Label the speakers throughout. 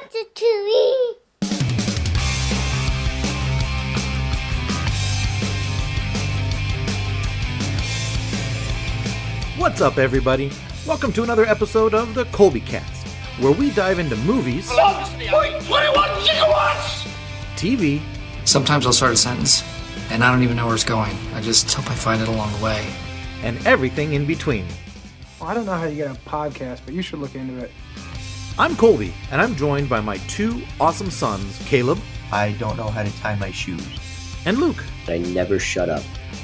Speaker 1: Ratatouille.
Speaker 2: What's up, everybody? Welcome to another episode of the Colby Cast, where we dive into movies,
Speaker 3: 21 gigawatts!
Speaker 2: TV,
Speaker 4: Sometimes I'll start a sentence, and I don't even know where it's going. I just hope I find it along the way.
Speaker 2: and everything in between.
Speaker 5: Well, I don't know how you get a podcast, but you should look into it.
Speaker 2: I'm Colby, and I'm joined by my two awesome sons, Caleb
Speaker 6: I don't know how to tie my shoes.
Speaker 2: and Luke.
Speaker 7: I never shut up.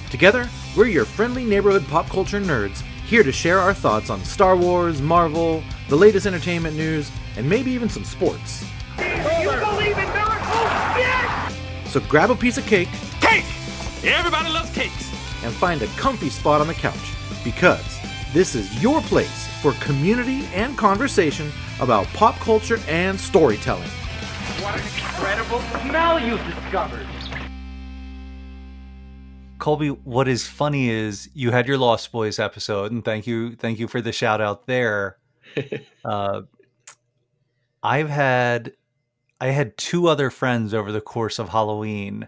Speaker 2: Together, we're your friendly neighborhood pop culture nerds, here to share our thoughts on Star Wars, Marvel, the latest entertainment news, and maybe even some sports.
Speaker 3: You believe in miracles? Yes!
Speaker 2: So grab a piece of cake
Speaker 3: Cake! Everybody loves cakes.
Speaker 2: and find a comfy spot on the couch, because this is your place for community and conversation about pop culture and storytelling.
Speaker 3: What an incredible smell you've discovered.
Speaker 8: Colby, what is funny is you had your Lost Boys episode, and thank you for the shout out there. I had two other friends over the course of Halloween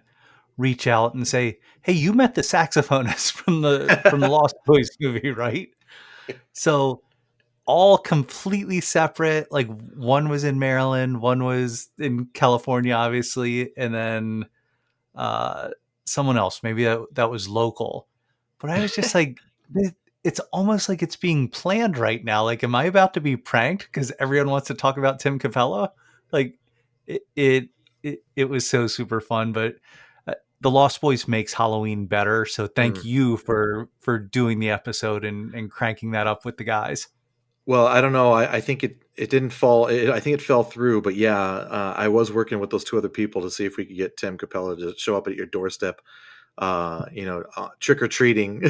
Speaker 8: reach out and say, "Hey, you met the saxophonist from the Lost Boys movie, right?" So all completely separate. Like one was in Maryland, one was in California, obviously, and then someone else. Maybe that was local. But I was just like, it's almost like it's being planned right now. Like, am I about to be pranked because everyone wants to talk about Tim Capella? Like, it was so super fun. But the Lost Boys makes Halloween better. So thank you for doing the episode and cranking that up with the guys.
Speaker 2: Well, I don't know. I think it didn't fall. I think it fell through. But yeah, I was working with those two other people to see if we could get Tim Capella to show up at your doorstep, trick or treating.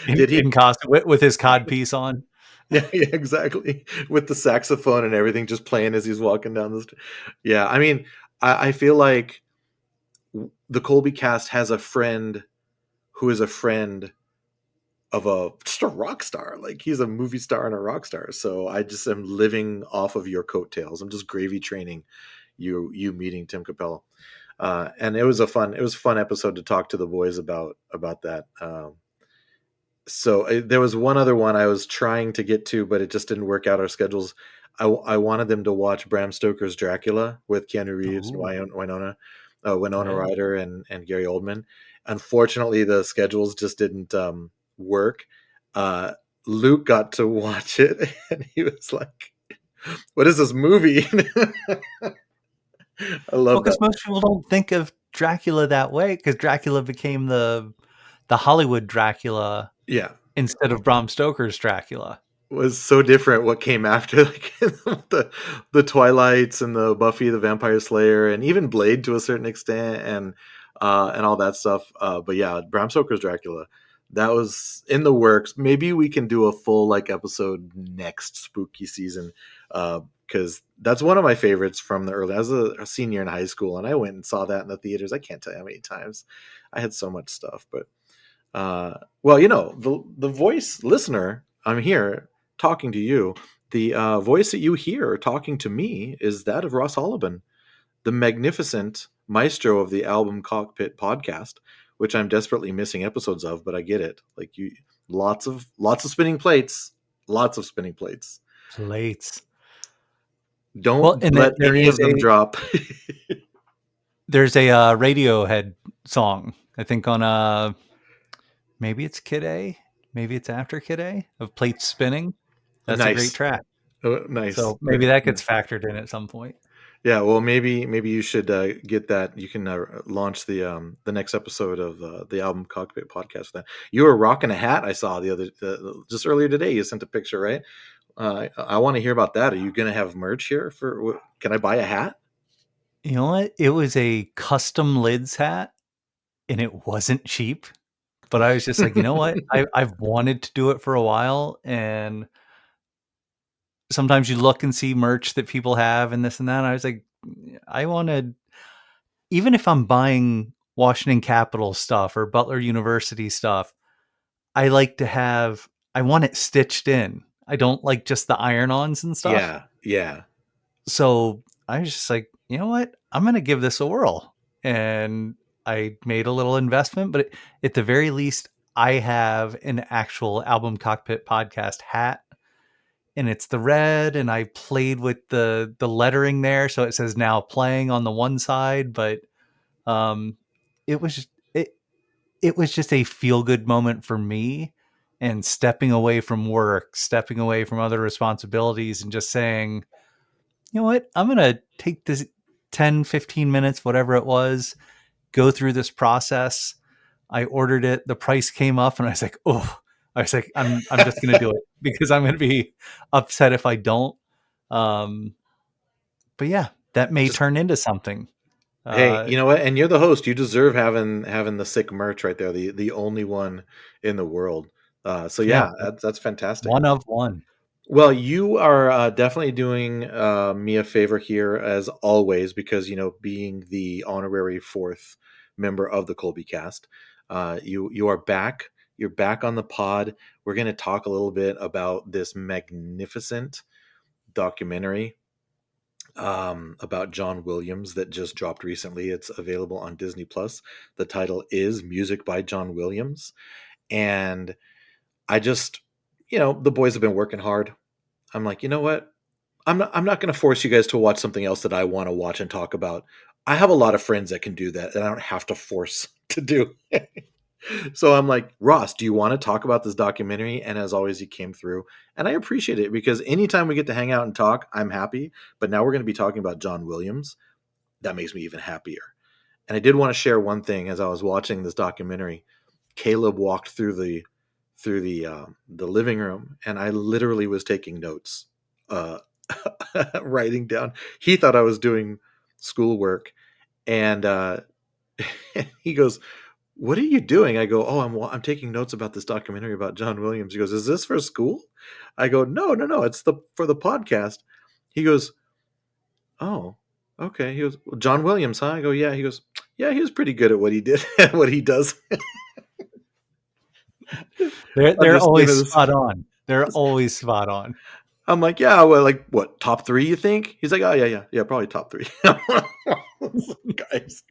Speaker 2: Did he?
Speaker 8: In costume with his codpiece on?
Speaker 2: Yeah, exactly. With the saxophone and everything just playing as he's walking down the street. Yeah, I mean, I feel like the Colby Cast has a friend who is a friend of just a rock star. Like, he's a movie star and a rock star. So I just am living off of your coattails. I'm just gravy training you meeting Tim Capella. And it was a fun episode to talk to the boys about that. So there was one other one I was trying to get to, but it just didn't work out our schedules. I wanted them to watch Bram Stoker's Dracula with Keanu Reeves and Winona Ryder and Gary Oldman. Unfortunately, the schedules just didn't work. Luke got to watch it, and he was like, "What is this movie?" I love
Speaker 8: Because
Speaker 2: that.
Speaker 8: most people don't think of Dracula that way, because Dracula became the Hollywood Dracula
Speaker 2: Yeah,
Speaker 8: instead of Bram Stoker's Dracula.
Speaker 2: was so different what came after, like the Twilights and the Buffy the Vampire Slayer and even Blade to a certain extent and all that stuff. But yeah, Bram Stoker's Dracula, that was in the works. Maybe we can do a full episode next spooky season, because that's one of my favorites from the early. I was a senior in high school and I went and saw that in the theaters. I can't tell you how many times. I had so much stuff, but well, the voice listener, I'm here talking to you. The voice that you hear talking to me is that of Ross Hollebon, the magnificent maestro of the Album Cockpit podcast, which I'm desperately missing episodes of, but I get it. Like, lots of spinning plates,
Speaker 8: Plates.
Speaker 2: Don't let any of them drop.
Speaker 8: There's a Radiohead song, I think, on maybe it's Kid A, maybe it's after Kid A, of plates spinning. That's
Speaker 2: Nice.
Speaker 8: a great track.
Speaker 2: Oh, nice.
Speaker 8: So maybe that gets factored in at some point.
Speaker 2: Yeah, well, maybe you should get that. You can launch the next episode of the Album Cockpit podcast. Then you were rocking a hat. I saw just earlier today. You sent a picture, right? I want to hear about that. Are you going to have merch here? Can I buy a hat?
Speaker 8: You know what? It was a custom lids hat, and it wasn't cheap. But I was just like, you know what? I've wanted to do it for a while, and sometimes you look and see merch that people have and this and that. And I was like, I wanted, even if I'm buying Washington Capitol stuff or Butler University stuff, I like to I want it stitched in. I don't like just the iron-ons and stuff.
Speaker 2: Yeah.
Speaker 8: So I was just like, you know what? I'm going to give this a whirl. And I made a little investment, but at the very least, I have an actual Album Cockpit podcast hat, and it's the red, and I played with the lettering there, so it says now playing on the one side, but um it was just it was just a feel good moment for me, and stepping away from work, stepping away from other responsibilities, and just saying, you know what, I'm going to take this 10-15 minutes, whatever it was, go through this process. I ordered it, the price came up, and I was like, oh, I was like, I'm just going to do it because I'm going to be upset if I don't. Um, but yeah, that may
Speaker 2: Just
Speaker 8: turn into something.
Speaker 2: hey,
Speaker 8: Uh,
Speaker 2: you know what? And you're the host. You deserve having the sick merch right there, the only one in the world. So
Speaker 8: yeah,
Speaker 2: yeah, that's fantastic.
Speaker 8: one of one.
Speaker 2: Well, you are definitely doing me a favor here, as always, because being the honorary fourth member of the Colby Cast, you are back. You're back on the pod. We're going to talk a little bit about this magnificent documentary about John Williams that just dropped recently. It's available on Disney Plus. The title is Music by John Williams, and I just, the boys have been working hard. I'm like, you know what? I'm not going to force you guys to watch something else that I want to watch and talk about. I have a lot of friends that can do that, and I don't have to force to do. So I'm like, Ross, do you want to talk about this documentary? And as always, he came through, and I appreciate it because anytime we get to hang out and talk, I'm happy. But now we're going to be talking about John Williams. That makes me even happier. And I did want to share one thing as I was watching this documentary. Caleb walked through the living room, and I literally was taking notes, uh, writing down. He thought I was doing schoolwork, and he goes, "What are you doing?" I go, "Oh, I'm taking notes about this documentary about John Williams." He goes, "Is this for school?" I go, "No, no, no. It's for the podcast." He goes, "Oh, okay." He goes, well, "John Williams, huh?" I go, "Yeah." He goes, "Yeah, he was pretty good at what he did, what he does." I'm
Speaker 8: They're
Speaker 2: just
Speaker 8: always
Speaker 2: giving this.
Speaker 8: spot on. They're always spot on.
Speaker 2: I'm like, "Yeah, well, like what? Top three? You think?" He's like, "Oh, yeah, yeah, yeah, probably top three." Guys,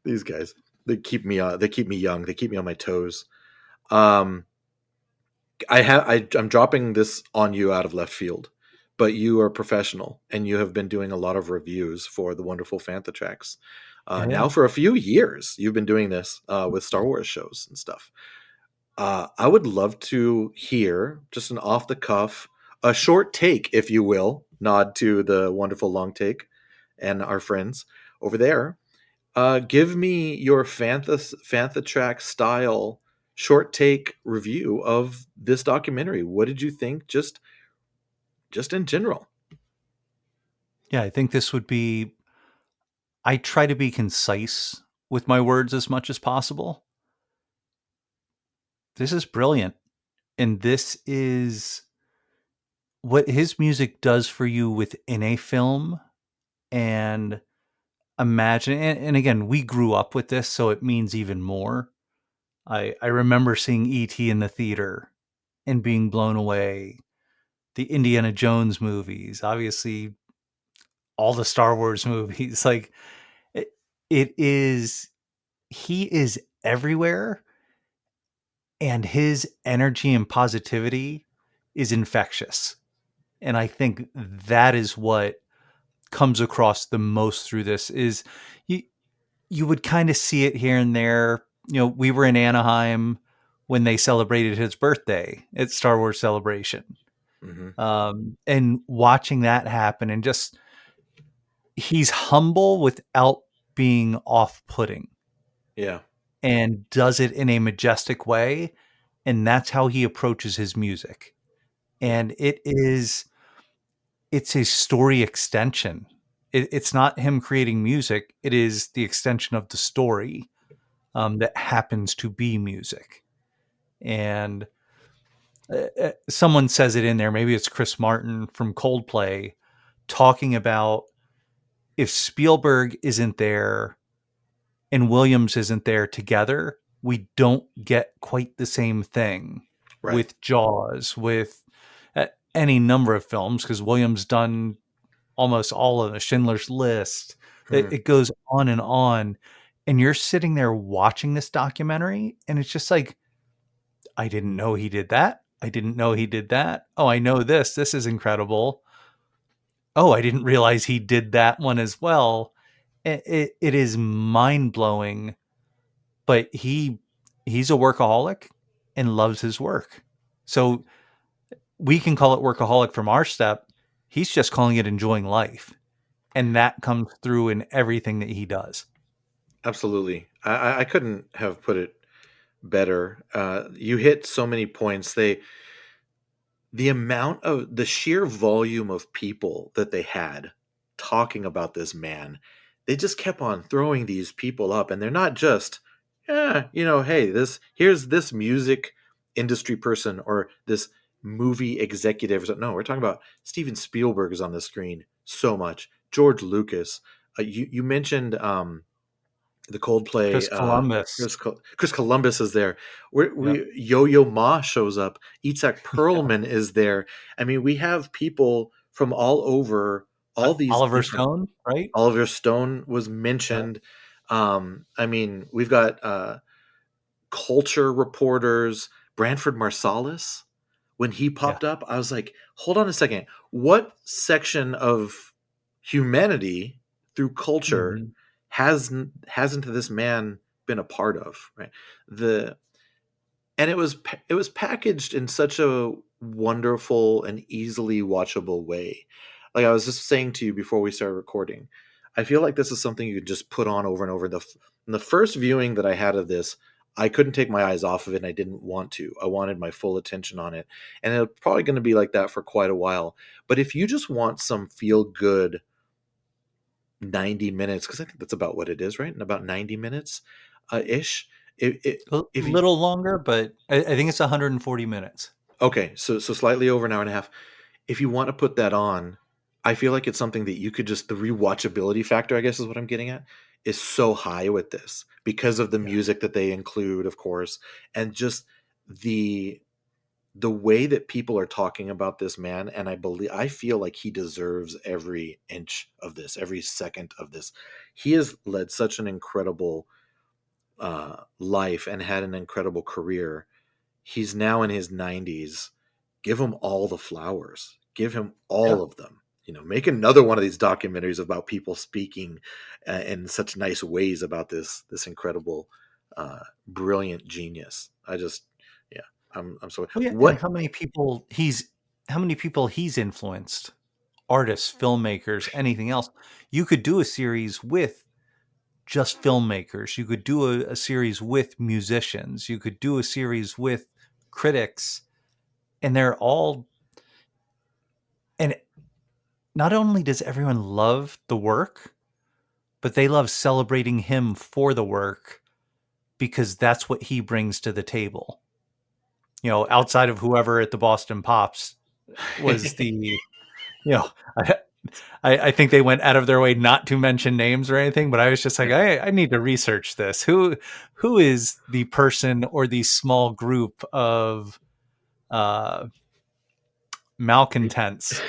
Speaker 2: these guys, they keep me young. They keep me on my toes. Um, I'm dropping this on you out of left field, but you are professional and you have been doing a lot of reviews for the wonderful Fantha tracks.
Speaker 8: Yeah, yeah.
Speaker 2: Now for a few years, you've been doing this with Star Wars shows and stuff. I would love to hear just an off the cuff, a short take, if you will, nod to the wonderful long take and our friends over there. Give me your Fantha track style short take review of this documentary. What did you think? Just in general.
Speaker 8: Yeah, I think this would be. I try to be concise with my words as much as possible. This is brilliant. And this is what his music does for you within a film. And imagine, and again, we grew up with this, so it means even more. I remember seeing E.T. in the theater and being blown away. The Indiana Jones movies, obviously, all the Star Wars movies. Like, it, it is, he is everywhere, and his energy and positivity is infectious. And I think that is what comes across the most through this is you you would kind of see it here and there. We were in Anaheim when they celebrated his birthday at Star Wars Celebration.
Speaker 2: Hmm.
Speaker 8: And watching that happen, and just he's humble without being off-putting,
Speaker 2: Yeah,
Speaker 8: and does it in a majestic way, and that's how he approaches his music.
Speaker 2: yeah,
Speaker 8: And it's a story extension. It's not him creating music, it is the extension of the story, that happens to be music. And someone says it in there, maybe it's Chris Martin from Coldplay, talking about if Spielberg isn't there and Williams isn't there together, we don't get quite the same thing
Speaker 2: right.
Speaker 8: with Jaws, with any number of films, because Williams done almost all of the Schindler's List.
Speaker 2: Hmm.
Speaker 8: It goes on, and you're sitting there watching this documentary, and it's just like, I didn't know he did that. I didn't know he did that. Oh, I know this. This is incredible. Oh, I didn't realize he did that one as well. It is mind blowing, but he's a workaholic and loves his work. So we can call it workaholic from our step. He's just calling it enjoying life. And that comes through in everything that he does.
Speaker 2: Absolutely. I couldn't have put it better. You hit so many points. The amount of the sheer volume of people that they had talking about this man, they just kept on throwing these people up, and they're not just, yeah, hey, here's this music industry person or this movie executive. No, we're talking about Steven Spielberg is on the screen so much. George Lucas. You mentioned the Coldplay.
Speaker 8: Chris Columbus.
Speaker 2: Chris Columbus is there.
Speaker 8: Yep.
Speaker 2: Yo-Yo Ma shows up. Itzhak Perlman is there. I mean, we have people from all over. All these
Speaker 8: Oliver
Speaker 2: different.
Speaker 8: Stone, right?
Speaker 2: Oliver Stone was
Speaker 8: Yeah.
Speaker 2: mentioned. I mean, we've got culture reporters. Branford Marsalis. When he
Speaker 8: Yeah.
Speaker 2: popped up, I was like, hold on a second. What section of humanity through culture
Speaker 8: Mhm.
Speaker 2: hasn't this man been a part of, right? The and it was packaged in such a wonderful and easily watchable way. Like I was just saying to you before we started recording, I feel like this is something you could just put on over and over. In the first viewing that I had of this, I couldn't take my eyes off of it, and I didn't want to. I wanted my full attention on it, and it's probably going to be like that for quite a while. But if you just want some feel good 90 minutes, because I think that's about what it is, right? In about 90 minutes ish.
Speaker 8: A
Speaker 2: If you
Speaker 8: little longer, but I think it's 140 minutes.
Speaker 2: Okay, so slightly over an hour and a half. If you want to put that on, I feel like it's something that you could just the rewatchability factor, I guess is what I'm getting at, is so high with this because of the
Speaker 8: Yeah.
Speaker 2: music that they include, of course, and just the the way that people are talking about this man, and I feel like he deserves every inch of this, every second of this. He has led such an incredible life and had an incredible career. He's now in his 90s. Give him all the flowers. Give him
Speaker 8: Yeah.
Speaker 2: all of them. Make another one of these documentaries about people speaking in such nice ways about this incredible, brilliant genius. Yeah, I'm so
Speaker 8: Well, yeah, and
Speaker 2: what.
Speaker 8: how many people he's influenced? Artists, filmmakers, anything else. You could do a series with just filmmakers. You could do a series with musicians. You could do a series with critics, and they're all. And not only does everyone love the work, but they love celebrating him for the work because that's what he brings to the table. Outside of whoever at the Boston Pops was I, I think they went out of their way not to mention names or anything, but I was just like,
Speaker 2: Yeah.
Speaker 8: I need to research this. Who is the person or the small group of uh, malcontents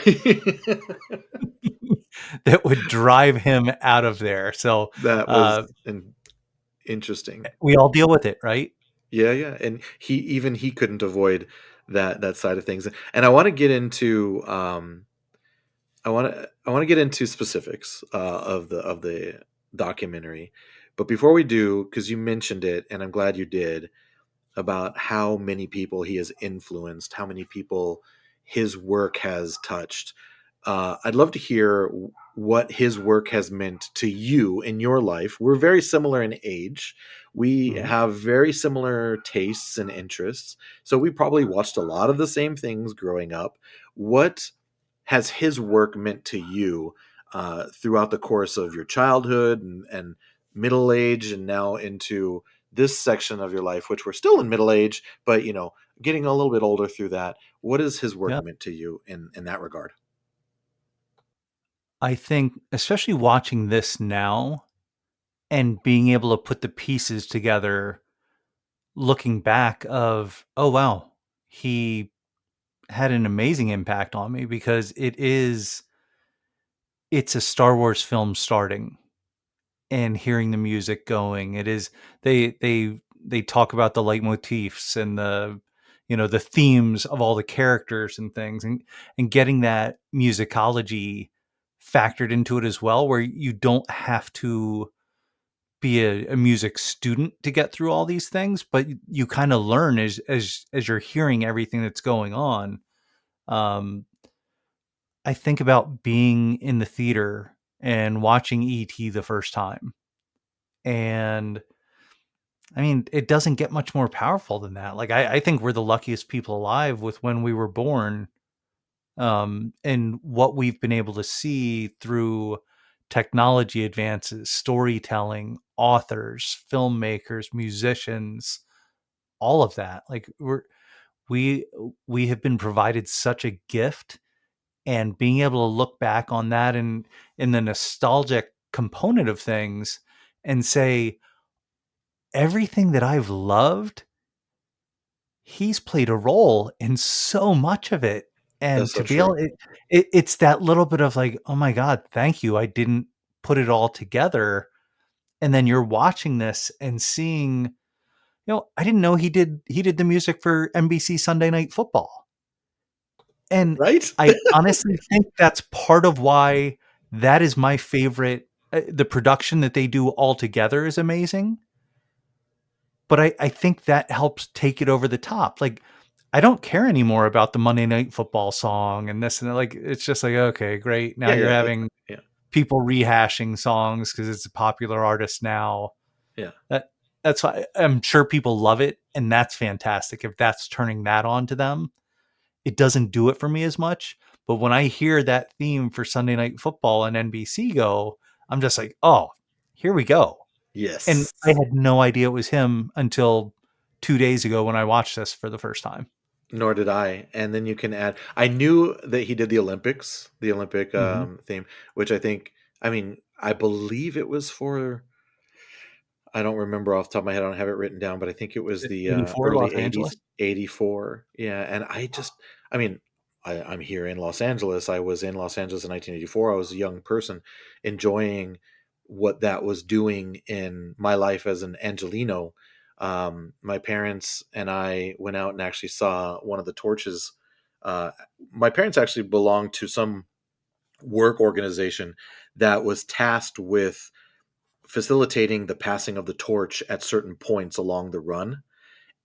Speaker 8: that would drive him out of there? So
Speaker 2: That was
Speaker 8: uh,
Speaker 2: interesting.
Speaker 8: we all deal with it, right?
Speaker 2: Yeah, yeah, and he couldn't avoid that side of things. And I want to get into specifics of the documentary, but before we do, because you mentioned it, and I'm glad you did, about how many people he has influenced, how many people his work has touched. I'd love to hear what his work has meant to you in your life. We're very similar in age. We
Speaker 8: Mhm.
Speaker 2: have very similar tastes and interests. So we probably watched a lot of the same things growing up. What has his work meant to you throughout the course of your childhood and middle age and now into this section of your life, which we're still in middle age, but getting a little bit older through that? What has his work
Speaker 8: Yeah.
Speaker 2: meant to you in that regard?
Speaker 8: I think, especially watching this now and being able to put the pieces together, looking back of, oh, wow, he had an amazing impact on me because it is it's a Star Wars film starting and hearing the music going. It is they talk about the leitmotifs and the themes of all the characters and things, and getting that musicology factored into it as well, where you don't have to be a music student to get through all these things, but you kind of learn as you're hearing everything that's going on. Um, I think about being in the theater and watching ET the first time, and I mean, it doesn't get much more powerful than that. Like, I think we're the luckiest people alive with when we were born, and what we've been able to see through technology advances, storytelling, authors, filmmakers, musicians, all of that. Like, we we have been provided such a gift, and being able to look back on that and in the nostalgic component of things and say everything that I've loved, he's played a role in so much of it.
Speaker 2: That's
Speaker 8: And
Speaker 2: so
Speaker 8: to be able
Speaker 2: true.
Speaker 8: it's that little bit of like, "Oh my god, thank you. I didn't put it all together." And then you're watching this and seeing, I didn't know he did the music for NBC Sunday Night Football. And
Speaker 2: Right?
Speaker 8: I honestly think that's part of why that is my favorite. The production that they do all together is amazing, but I think that helps take it over the top. Like, I don't care anymore about the Monday Night Football song and this and that. Like, it's just like, okay, great. Now
Speaker 2: Yeah,
Speaker 8: you're
Speaker 2: yeah,
Speaker 8: having
Speaker 2: yeah,
Speaker 8: people rehashing songs because it's a popular artist now.
Speaker 2: yeah.
Speaker 8: That that's why I'm sure people love it, and that's fantastic. If that's turning that on to them, it doesn't do it for me as much. But when I hear that theme for Sunday Night Football and NBC go, I'm just like, oh, here we go. And I
Speaker 2: Yes.
Speaker 8: had no idea it was him until 2 days ago when I watched this for the first time.
Speaker 2: Nor did I. And then you can add. I knew that he did the Olympics, the Olympic
Speaker 8: Mhm.
Speaker 2: theme, which I think. I mean, I believe it was for. I don't remember off the top of my head. I don't have it written down, but I think it was the
Speaker 8: 84
Speaker 2: early
Speaker 8: Los Angeles.
Speaker 2: '80s, '84. Yeah, and I mean, I'm here in Los Angeles. I was in Los Angeles in 1984. I was a young person enjoying what that was doing in my life as an Angelino. My parents and I went out and actually saw one of the torches. Uh, my parents actually belonged to some work organization that was tasked with facilitating the passing of the torch at certain points along the run.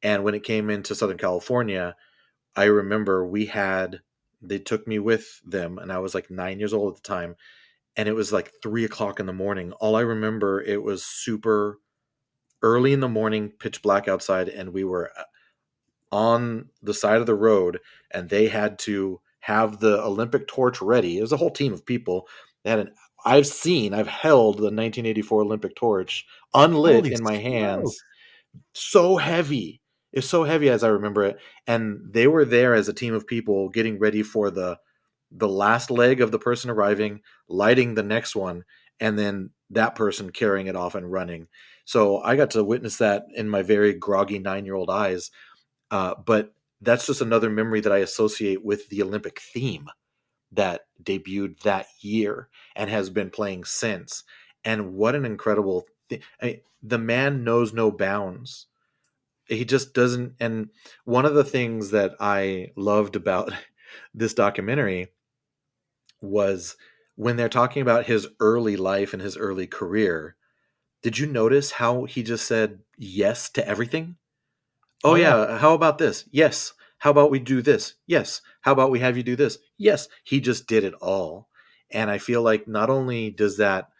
Speaker 2: And when it came into Southern California, I remember they took me with them, and I was like 9 years old at the time. And it was like 3 o'clock in the morning. All I remember, it was super early in the morning, pitch black outside, and we were on the side of the road, and they had to have the Olympic torch ready. It was a whole team of people. They had an I've held the 1984 Olympic torch unlit
Speaker 8: Holy
Speaker 2: in my
Speaker 8: smoke.
Speaker 2: hands. So heavy. It's so heavy as I remember it. And they were there as a team of people getting ready for the last leg of the person arriving, lighting the next one, and then that person carrying it off and running. So I got to witness that in my very groggy 9-year-old eyes. But that's just another memory that I associate with the Olympic theme that debuted that year and has been playing since. And what an incredible thing. I mean, the man knows no bounds. He just doesn't. And one of the things that I loved about this documentary was when they're talking about his early life and his early career. Did you notice how he just said yes to everything? Oh
Speaker 8: Oh yeah.
Speaker 2: yeah, how about this? Yes. How about we do this? Yes. How about we have you do this? Yes. He just did it all. And I feel like not only does that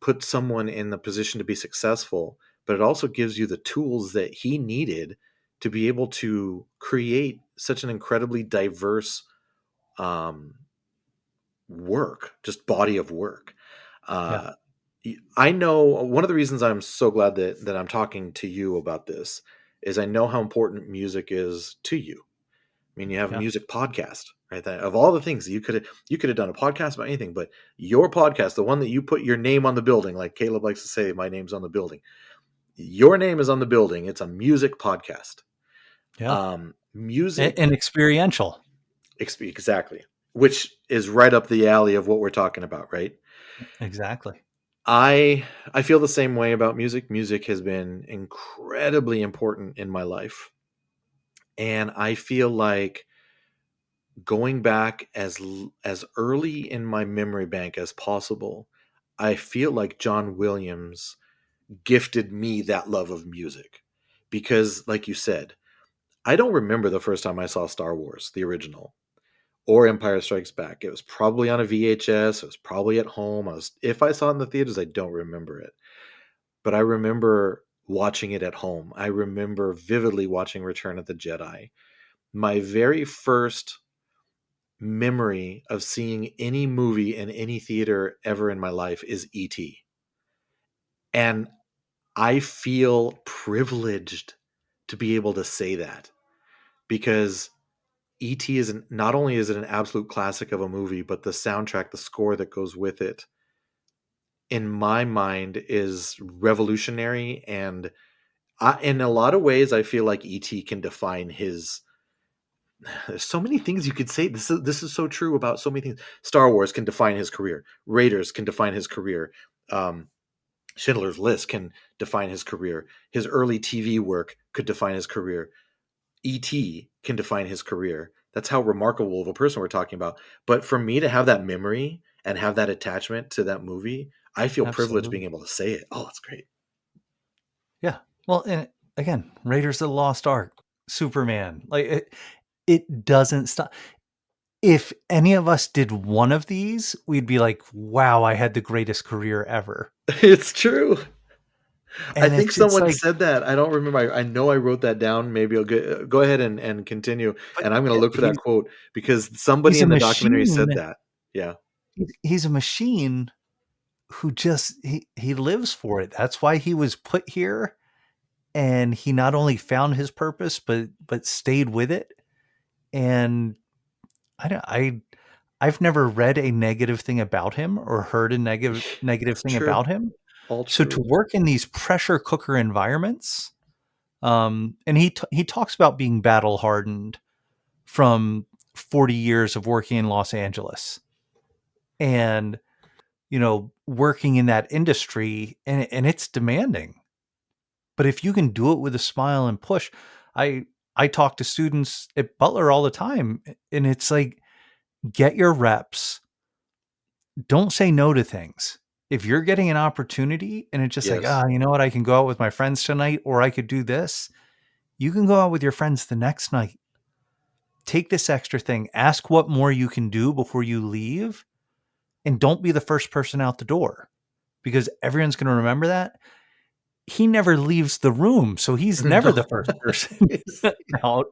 Speaker 2: put someone in the position to be successful, but it also gives you the tools that he needed to be able to create such an incredibly diverse um, work, just body of work.
Speaker 8: Yeah.
Speaker 2: Uh, I know one of the reasons I'm so glad that I'm talking to you about this is I know how important music is to you. I mean, you have a
Speaker 8: Yeah.
Speaker 2: music podcast, right? That of all the things that you could have done a podcast about anything, but your podcast, the one that you put your name on the building, like Caleb likes to say, my name's on the building. Your name is on the building. It's a music podcast.
Speaker 8: Yeah.
Speaker 2: Music,
Speaker 8: And experiential.
Speaker 2: exactly, which is right up the alley of what we're talking about, right?
Speaker 8: Exactly.
Speaker 2: I feel the same way about music. Music has been incredibly important in my life, and I feel like going back as early in my memory bank as possible, I feel like John Williams gifted me that love of music because, like you said, I don't remember the first time I saw Star Wars, the original, or Empire Strikes Back. It was probably on a VHS. It was probably at home. If I saw it in the theaters, I don't remember it, but I remember watching it at home. I remember vividly watching Return of the Jedi. My very first memory of seeing any movie in any theater ever in my life is E.T. And I feel privileged to be able to say that because E.T. not only is it an absolute classic of a movie, but the soundtrack, the score that goes with it, in my mind, is revolutionary. And in a lot of ways, I feel like E.T. can define his. There's so many things you could say. This is so true about so many things. Star Wars can define his career. Raiders can define his career. Um, Schindler's List can define his career. His early TV work could define his career. E.T. can define his career. That's how remarkable of a person we're talking about. But for me to have that memory and have that attachment to that movie, I feel privileged being
Speaker 8: Absolutely.
Speaker 2: able to say it. Oh, that's great.
Speaker 8: Yeah. Well, and again, Raiders of the Lost Ark, Superman, like it doesn't stop. If any of us did one of these, we'd be like, wow, I had the greatest career ever.
Speaker 2: It's true. I
Speaker 8: And
Speaker 2: think
Speaker 8: it's
Speaker 2: someone
Speaker 8: like,
Speaker 2: said that. I don't remember. I know I wrote that down. Maybe I'll go ahead and continue.
Speaker 8: but
Speaker 2: And I'm going to
Speaker 8: yeah,
Speaker 2: look for that quote because somebody
Speaker 8: he's a
Speaker 2: in the documentary
Speaker 8: machine.
Speaker 2: said that. Yeah.
Speaker 8: He's a machine who just he lives for it. That's why he was put here, and he not only found his purpose but stayed with it. And I don't I've never read a negative thing about him or heard a negative
Speaker 2: It's
Speaker 8: thing
Speaker 2: true.
Speaker 8: about him.
Speaker 2: All
Speaker 8: So to
Speaker 2: true.
Speaker 8: work in these pressure cooker environments, and he talks about being battle hardened from 40 years of working in Los Angeles, and working in that industry, and it's demanding. But if you can do it with a smile and push, I I talk to students at Butler all the time, and it's like, get your reps. Don't say no to things. If you're getting an opportunity and it's just like,
Speaker 2: Yes.
Speaker 8: you know what, I can go out with my friends tonight, or I could do this, you can go out with your friends the next night. Take this extra thing, ask what more you can do before you leave, and don't be the first person out the door because everyone's going to remember that. He never leaves the room, so he's never
Speaker 2: No.
Speaker 8: the first person out.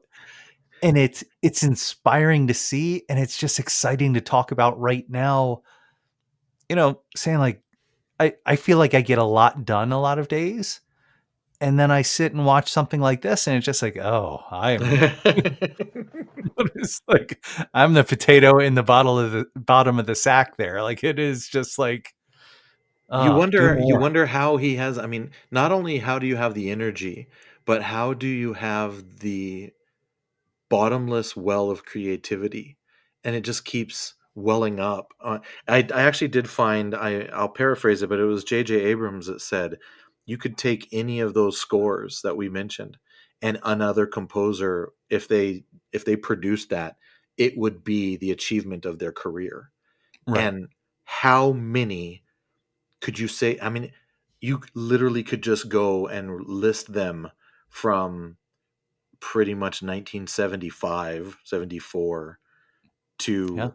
Speaker 8: And it's inspiring to see, and it's just exciting to talk about right now. Saying like, I feel like I get a lot done a lot of days, and then I sit and watch something like this, and it's just like, oh, it's like I'm the potato in the bottom of the sack there. Like it is just like, do
Speaker 2: You
Speaker 8: more.
Speaker 2: wonder how he has. I mean, not only how do you have the energy, but how do you have the bottomless well of creativity, and it just keeps welling up. I actually did find, I'll paraphrase it, but it was J.J. Abrams that said you could take any of those scores that we mentioned, and another composer, if they produced that, it would be the achievement of their career.
Speaker 8: Right.
Speaker 2: And how many could you say? I mean, you literally could just go and list them from pretty much 1975, 74
Speaker 8: Yeah.
Speaker 2: to,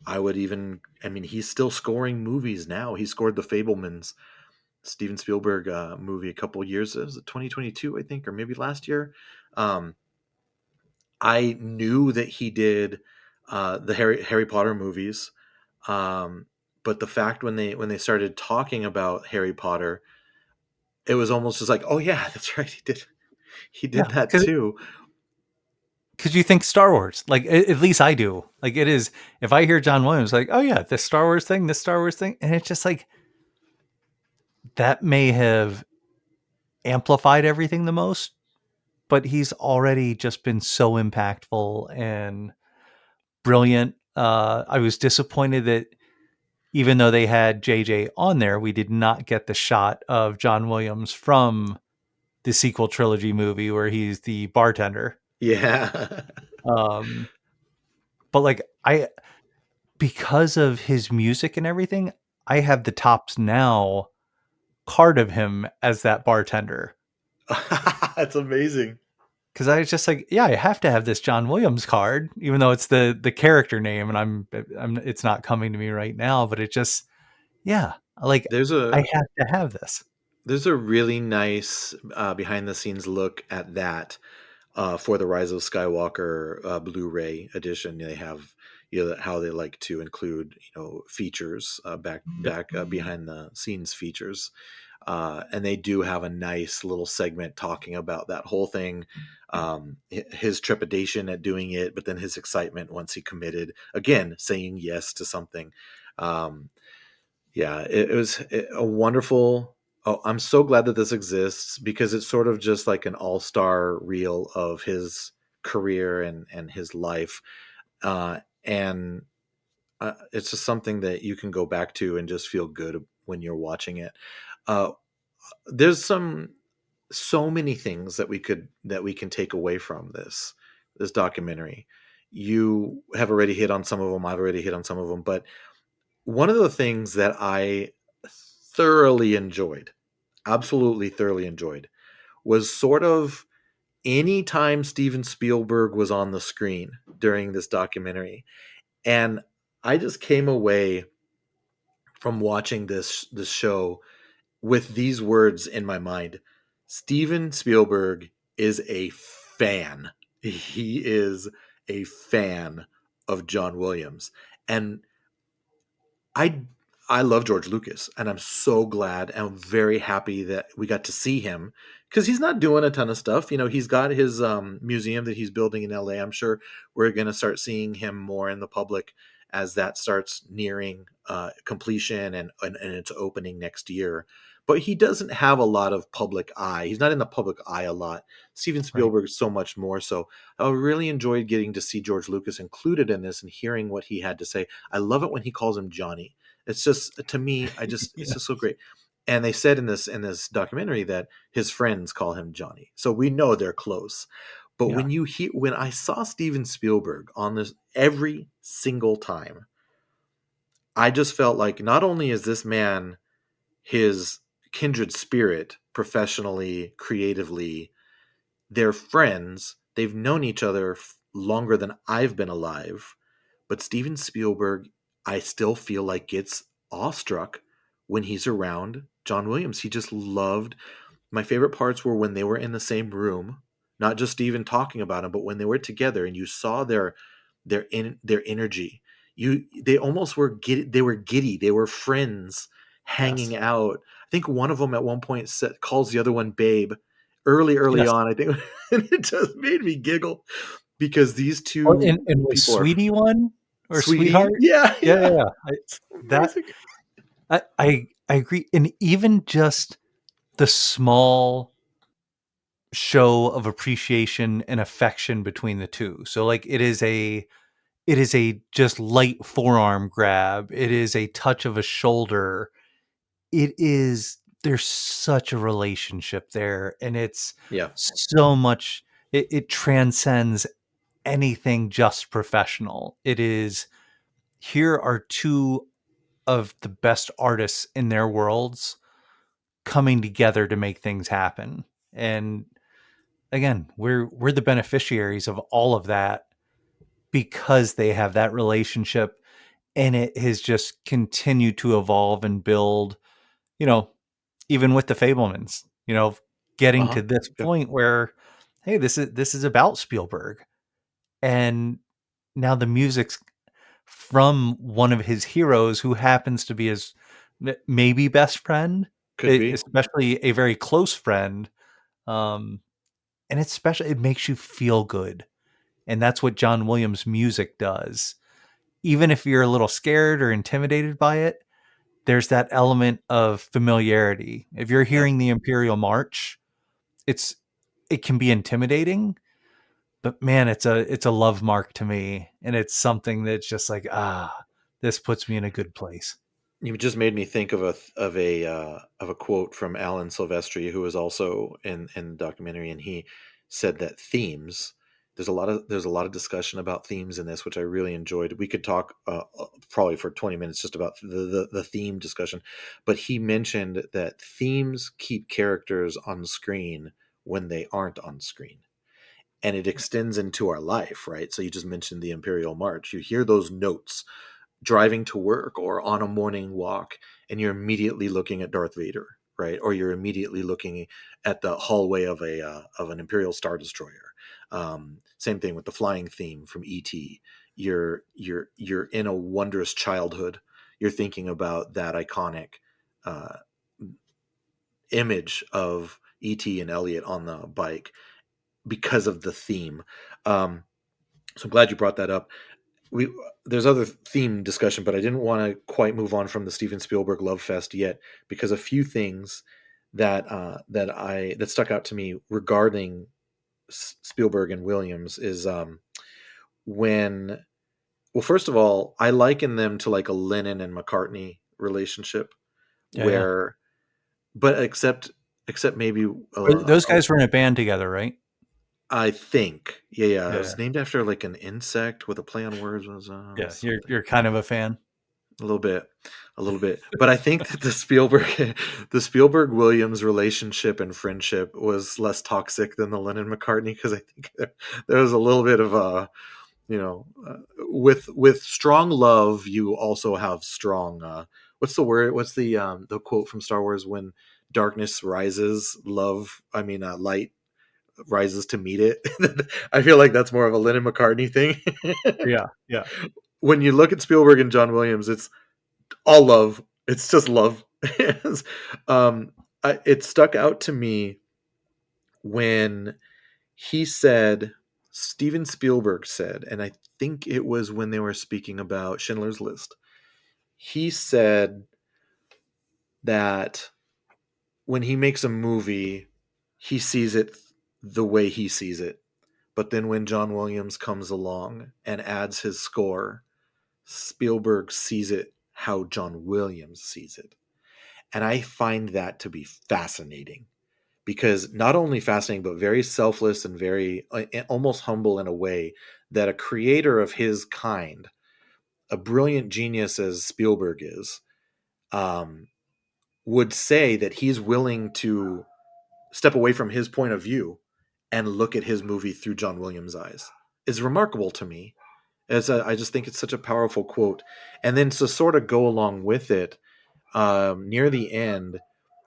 Speaker 2: I mean, he's still scoring movies now. He scored the Fablemans, Steven Spielberg movie a couple years, was it 2022, I think, or maybe last year. Um, I knew that he did the Harry Potter movies, um, but the fact when they started talking about Harry Potter, it was almost just like, oh yeah, that's right, he did
Speaker 8: Yeah.
Speaker 2: that
Speaker 8: Because
Speaker 2: too.
Speaker 8: you think Star Wars, like at least I do. Like it is. If I hear John Williams, like, oh yeah, this Star Wars thing, and it's just like that may have amplified everything the most, but he's already just been so impactful and brilliant. I was disappointed that even though they had JJ on there, we did not get the shot of John Williams from the sequel trilogy movie where he's the bartender.
Speaker 2: Yeah.
Speaker 8: Um, but like because of his music and everything, I have the Tops Now card of him as that bartender.
Speaker 2: That's amazing.
Speaker 8: Because I was just like, yeah, I have to have this John Williams card, even though it's the character name, and I'm it's not coming to me right now. But it just, yeah, like
Speaker 2: There's
Speaker 8: I
Speaker 2: a
Speaker 8: have to have this.
Speaker 2: there's a really nice behind the scenes look at that for the Rise of Skywalker Blu-ray edition. They have how they like to include features back behind the scenes features, and they do have a nice little segment talking about that whole thing, his trepidation at doing it, but then his excitement once he committed, again saying yes to something. Um, yeah, it was a wonderful. Oh, I'm so glad that this exists because it's sort of just like an all-star reel of his career and his life, and it's just something that you can go back to and just feel good when you're watching it. Uh, there's so many things that we can take away from this documentary. You have already hit on some of them. I've already hit on some of them, but one of the things that I thoroughly enjoyed, absolutely thoroughly enjoyed, was sort of anytime Steven Spielberg was on the screen during this documentary. And I just came away from watching this show with these words in my mind. Steven Spielberg is a fan. He is a fan of John Williams. And I I love George Lucas, and I'm so glad and I'm very happy that we got to see him because he's not doing a ton of stuff. He's got his museum that he's building in LA. I'm sure we're going to start seeing him more in the public as that starts nearing completion and its opening next year. But he doesn't have a lot of public eye. He's not in the public eye a lot. Steven
Speaker 8: Right.
Speaker 2: Spielberg is so much more. So I really enjoyed getting to see George Lucas included in this and hearing what he had to say. I love it when he calls him Johnny. It's just, to me, it's
Speaker 8: Yeah.
Speaker 2: just so great. And they said in this documentary that his friends call him Johnny, so we know they're close. But
Speaker 8: Yeah.
Speaker 2: when I saw Steven Spielberg on this every single time, I just felt like not only is this man his kindred spirit professionally, creatively, they're friends. They've known each other longer than I've been alive. But Steven Spielberg, I still feel like gets awestruck when he's around John Williams. He just loved. My favorite parts were when they were in the same room, not just even talking about him, but when they were together and you saw their energy. They almost were they were giddy. They were friends
Speaker 8: Yes.
Speaker 2: hanging out. I think one of them at one point calls the other one babe early
Speaker 8: Yes.
Speaker 2: on, I think. And it just made me giggle because these
Speaker 8: Well,
Speaker 2: two
Speaker 8: and was
Speaker 2: people are
Speaker 8: Sweetie one or
Speaker 2: sweetie.
Speaker 8: Sweetheart?
Speaker 2: Yeah,
Speaker 8: Yeah,
Speaker 2: yeah.
Speaker 8: yeah, yeah.
Speaker 2: It's
Speaker 8: That
Speaker 2: amazing.
Speaker 8: I agree, and even just the small show of appreciation and affection between the two. So like it is a just light forearm grab. It is a touch of a shoulder. There's such a relationship there, and it's
Speaker 2: Yeah.
Speaker 8: so much. It transcends anything just professional. It is, here are two of the best artists in their worlds coming together to make things happen. And again, we're the beneficiaries of all of that because they have that relationship, and it has just continued to evolve and build, you know, even with the Fablemans, getting
Speaker 2: Uh-huh.
Speaker 8: to this
Speaker 2: Yeah.
Speaker 8: point where, hey, this is about Spielberg. And now the music's from one of his heroes who happens to be his maybe best friend,
Speaker 2: Could be.
Speaker 8: especially a very close friend. Um, and it's special. It makes you feel good. And that's what John Williams music does. Even if you're a little scared or intimidated by it, there's that element of familiarity. If you're
Speaker 2: Yeah.
Speaker 8: hearing the Imperial March, it's it can be intimidating, but man, it's a love mark to me, and it's something that's just like, this puts me in a good place.
Speaker 2: You just made me think of a quote from Alan Silvestri, who was also in the documentary, and he said that themes. There's a lot of discussion about themes in this, which I really enjoyed. We could talk probably for 20 minutes just about the theme discussion, but he mentioned that themes keep characters on screen when they aren't on screen, and it extends into our life, right? So you just mentioned the Imperial March. You hear those notes driving to work or on a morning walk, and you're immediately looking at Darth Vader, right? Or you're immediately looking at the hallway of an Imperial Star Destroyer. Same thing with the flying theme from ET. You're in a wondrous childhood. You're thinking about that iconic uh, image of ET and Elliot on the bike because of the theme. So I'm glad you brought that up. we There's other theme discussion, but I didn't want to quite move on from the Steven Spielberg love fest yet, because a few things that stuck out to me regarding Spielberg and Williams is when well, first of all, I liken them to like a Lennon and McCartney relationship,
Speaker 8: Yeah, yeah.
Speaker 2: where but except maybe
Speaker 8: Those guys were in a band together, right?
Speaker 2: I think, yeah, it
Speaker 8: Yeah,
Speaker 2: was named after like an insect with a play on words. Was
Speaker 8: yeah.
Speaker 2: something.
Speaker 8: You're kind of a fan.
Speaker 2: A little bit, a little bit. But I think that the Spielberg Williams relationship and friendship was less toxic than the Lennon McCartney, because I think there was a little bit of a, with strong love, you also have strong. What's the word? What's the quote from Star Wars when darkness rises, light rises to meet it. I feel like that's more of a Lennon McCartney thing.
Speaker 8: Yeah, yeah,
Speaker 2: When you look at Spielberg and John Williams, it's all love. It's just love. um, it stuck out to me when Steven Spielberg said, and I think it was when they were speaking about Schindler's List. He said that when he makes a movie, he sees it the way he sees it. But then when John Williams comes along and adds his score, Spielberg sees it how John Williams sees it. And I find that to be fascinating, because not only fascinating, but very selfless and very almost humble in a way that a creator of his kind, a brilliant genius as Spielberg is, um, would say that he's willing to step away from his point of view and look at his movie through John Williams' eyes. Is remarkable to me. I just think it's such a powerful quote. And then to sort of go along with it, near the end,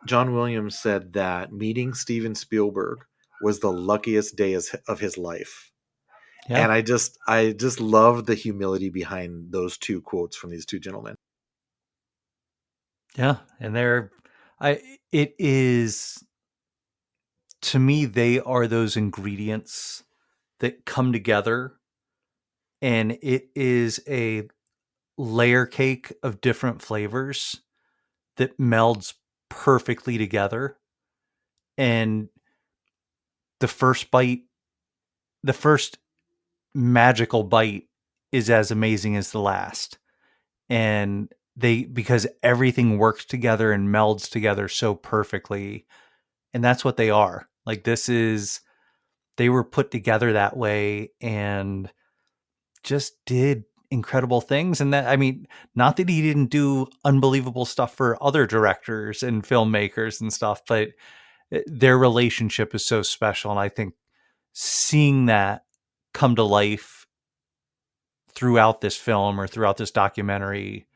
Speaker 2: John Williams said that meeting Steven Spielberg was the luckiest day of his life.
Speaker 8: yeah,
Speaker 2: And I just love the humility behind those two quotes from these two gentlemen.
Speaker 8: yeah. And it is, to me, they are those ingredients that come together, and it is a layer cake of different flavors that melds perfectly together. And the first bite, the first magical bite, is as amazing as the last. And because everything works together and melds together so perfectly. And that's what they are. Like, they were put together that way and just did incredible things. And that, I mean, not that he didn't do unbelievable stuff for other directors and filmmakers and stuff, but their relationship is so special. And I think seeing that come to life throughout this film or throughout this documentary,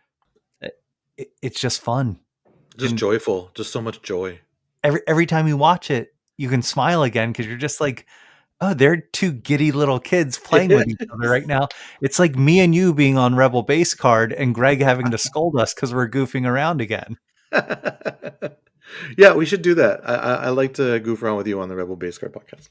Speaker 8: it's just fun.
Speaker 2: Just
Speaker 8: And
Speaker 2: joyful, just so much joy.
Speaker 8: every time you watch it, you can smile again, because you're just like, oh, they're two giddy little kids playing with each other right now. It's like me and you being on Rebel Base Card and Greg having to scold us because we're goofing around again.
Speaker 2: Yeah, we should do that. I like to goof around with you on the Rebel Base Card podcast.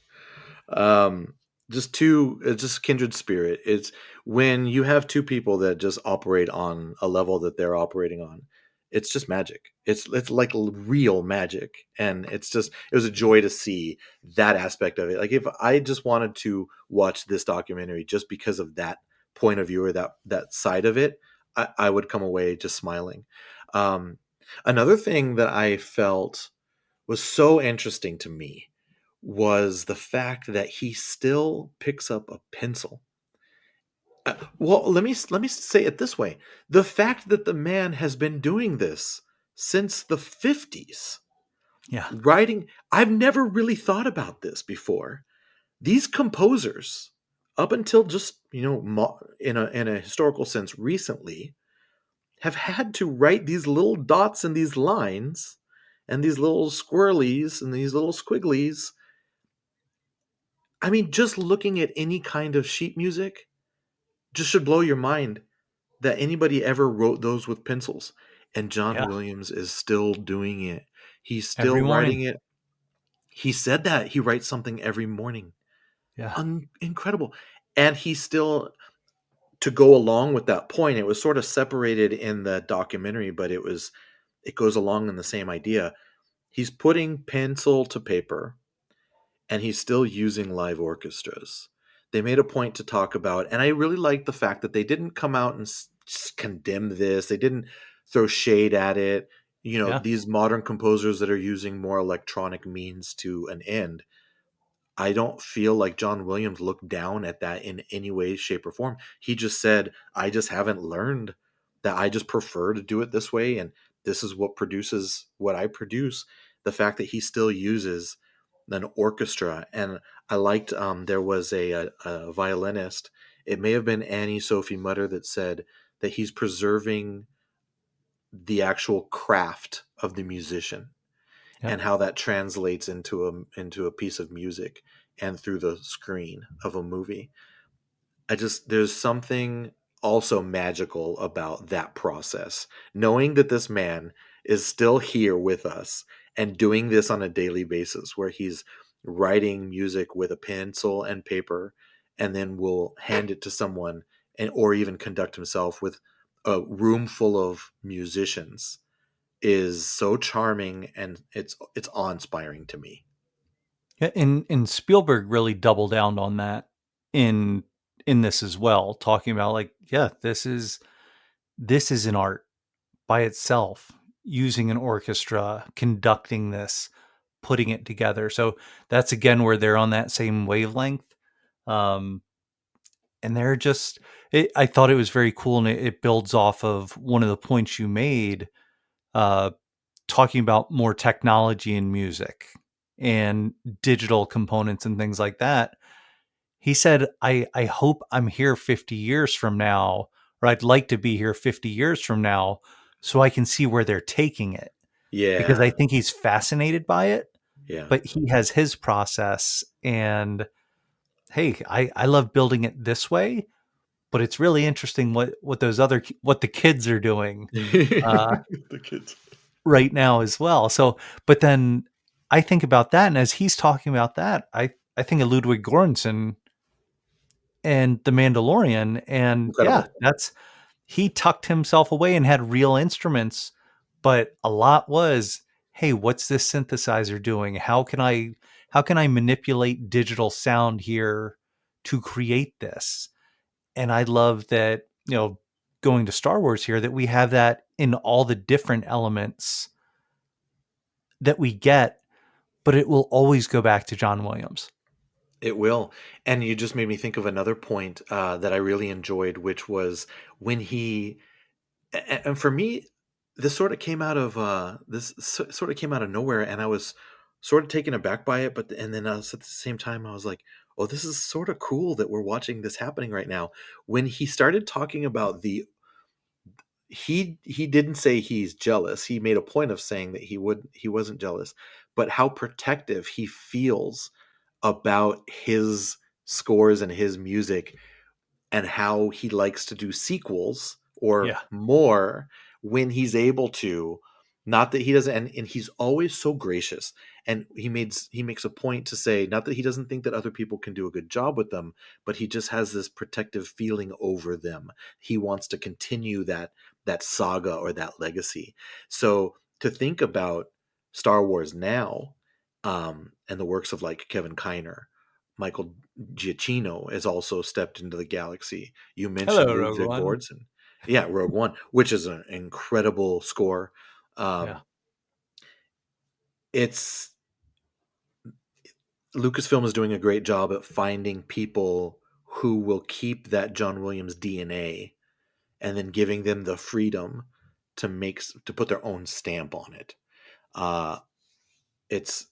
Speaker 2: Um, just kindred spirit. It's when you have two people that just operate on a level that they're operating on. It's just magic. It's like real magic, and it was a joy to see that aspect of it. Like, if I just wanted to watch this documentary just because of that point of view or that side of it, I would come away just smiling. Um, Another thing that I felt was so interesting to me was the fact that he still picks up a pencil. Well, let me say it this way: the fact that the man has been doing this since the 50s,
Speaker 8: Yeah.
Speaker 2: writing. I've never really thought about this before. These composers, up until just in a historical sense recently, have had to write these little dots and these lines and these little squirrelies and these little squigglies. I mean, just looking at any kind of sheet music just should blow your mind that anybody ever wrote those with pencils. And John
Speaker 8: Yeah.
Speaker 2: Williams is still doing it. He's still
Speaker 8: Every morning.
Speaker 2: writing it. He said that he writes something every morning.
Speaker 8: Yeah.
Speaker 2: Incredible. And he still, to go along with that point, it was sort of separated in the documentary, but it goes along in the same idea. He's putting pencil to paper and he's still using live orchestras. They made a point to talk about, and I really like the fact that they didn't come out and condemn this. They didn't throw shade at it.
Speaker 8: Yeah.
Speaker 2: These modern composers that are using more electronic means to an end. I don't feel like John Williams looked down at that in any way, shape, or form. He just said, I just haven't learned that. I just prefer to do it this way. And this is what produces what I produce. The fact that he still uses an orchestra. And I liked, there was a violinist. It may have been Annie Sophie Mutter that said that he's preserving the actual craft of the musician
Speaker 8: Yeah.
Speaker 2: and how that translates into a piece of music and through the screen of a movie. There's something also magical about that process. Knowing that this man is still here with us and doing this on a daily basis where he's writing music with a pencil and paper and then will hand it to someone and or even conduct himself with a room full of musicians is so charming and it's awe-inspiring to me.
Speaker 8: Yeah, and Spielberg really doubled down on that in in this as well, talking about like, yeah, this is an art by itself, using an orchestra, conducting this, putting it together. So that's again where they're on that same wavelength. Um, and they're just, I thought it was very cool, and it builds off of one of the points you made, uh, talking about more technology in music and digital components and things like that. He said, I hope I'm here 50 years from now, or I'd like to be here 50 years from now so I can see where they're taking it, because I
Speaker 2: Yeah,
Speaker 8: think he's fascinated by it,
Speaker 2: yeah.
Speaker 8: but he has his process. And hey, I love building it this way, but it's really interesting what those what the kids are doing uh,
Speaker 2: The kids.
Speaker 8: right now as well. So, but then I think about that, and as he's talking about that, I think of Ludwig Göransson and The Mandalorian, and yeah,
Speaker 2: Incredible.
Speaker 8: that's he tucked himself away and had real instruments, but a lot was, hey, what's this synthesizer doing? How can I manipulate digital sound here to create this? And I love that, going to Star Wars here, that we have that in all the different elements that we get, but it will always go back to John Williams.
Speaker 2: It will. And you just made me think of another point that I really enjoyed, which was when and for me, this sort of came out of sort of came out of nowhere, and I was sort of taken aback by it. But and then I was, at the same time, I was like, "Oh, this is sort of cool that we're watching this happening right now." When he started talking about he didn't say he's jealous. He made a point of saying that he wasn't jealous, but how protective he feels about his scores and his music and how he likes to do sequels or
Speaker 8: Yeah.
Speaker 2: more when he's able to. Not that he doesn't, and he's always so gracious. And he makes a point to say, not that he doesn't think that other people can do a good job with them, but he just has this protective feeling over them. He wants to continue that saga or that legacy. So to think about Star Wars now, and the works of like Kevin Kiner, Michael Giacchino has also stepped into the galaxy. You mentioned
Speaker 8: Hello, Rogue
Speaker 2: Ludwig
Speaker 8: One.
Speaker 2: Göransson. Yeah, Rogue One, which is an incredible score.
Speaker 8: Yeah.
Speaker 2: Um, it's Lucasfilm is doing a great job at finding people who will keep that John Williams DNA and then giving them the freedom to put their own stamp on it. Uh, it's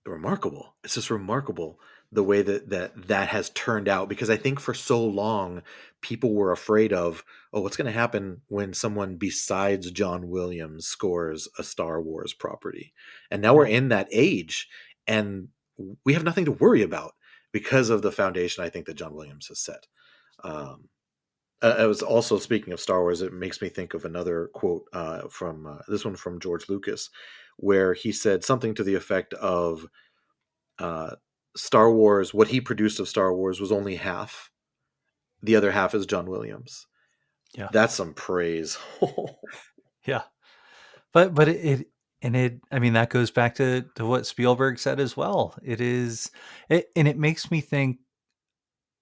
Speaker 2: remarkable. It's just remarkable the way that has turned out, because I think for so long people were afraid of, oh, what's going to happen when someone besides John Williams scores a Star Wars property. And now we're
Speaker 8: Yeah.
Speaker 2: in that age, and we have nothing to worry about because of the foundation I think that John Williams has set. Um, I was also, speaking of Star Wars, it makes me think of another quote from this one from George Lucas, where he said something to the effect of, uh, Star Wars, what he produced of Star Wars was only half. The other half is John Williams.
Speaker 8: Yeah.
Speaker 2: That's some praise.
Speaker 8: Yeah. But I mean, that goes back to what Spielberg said as well. And it makes me think,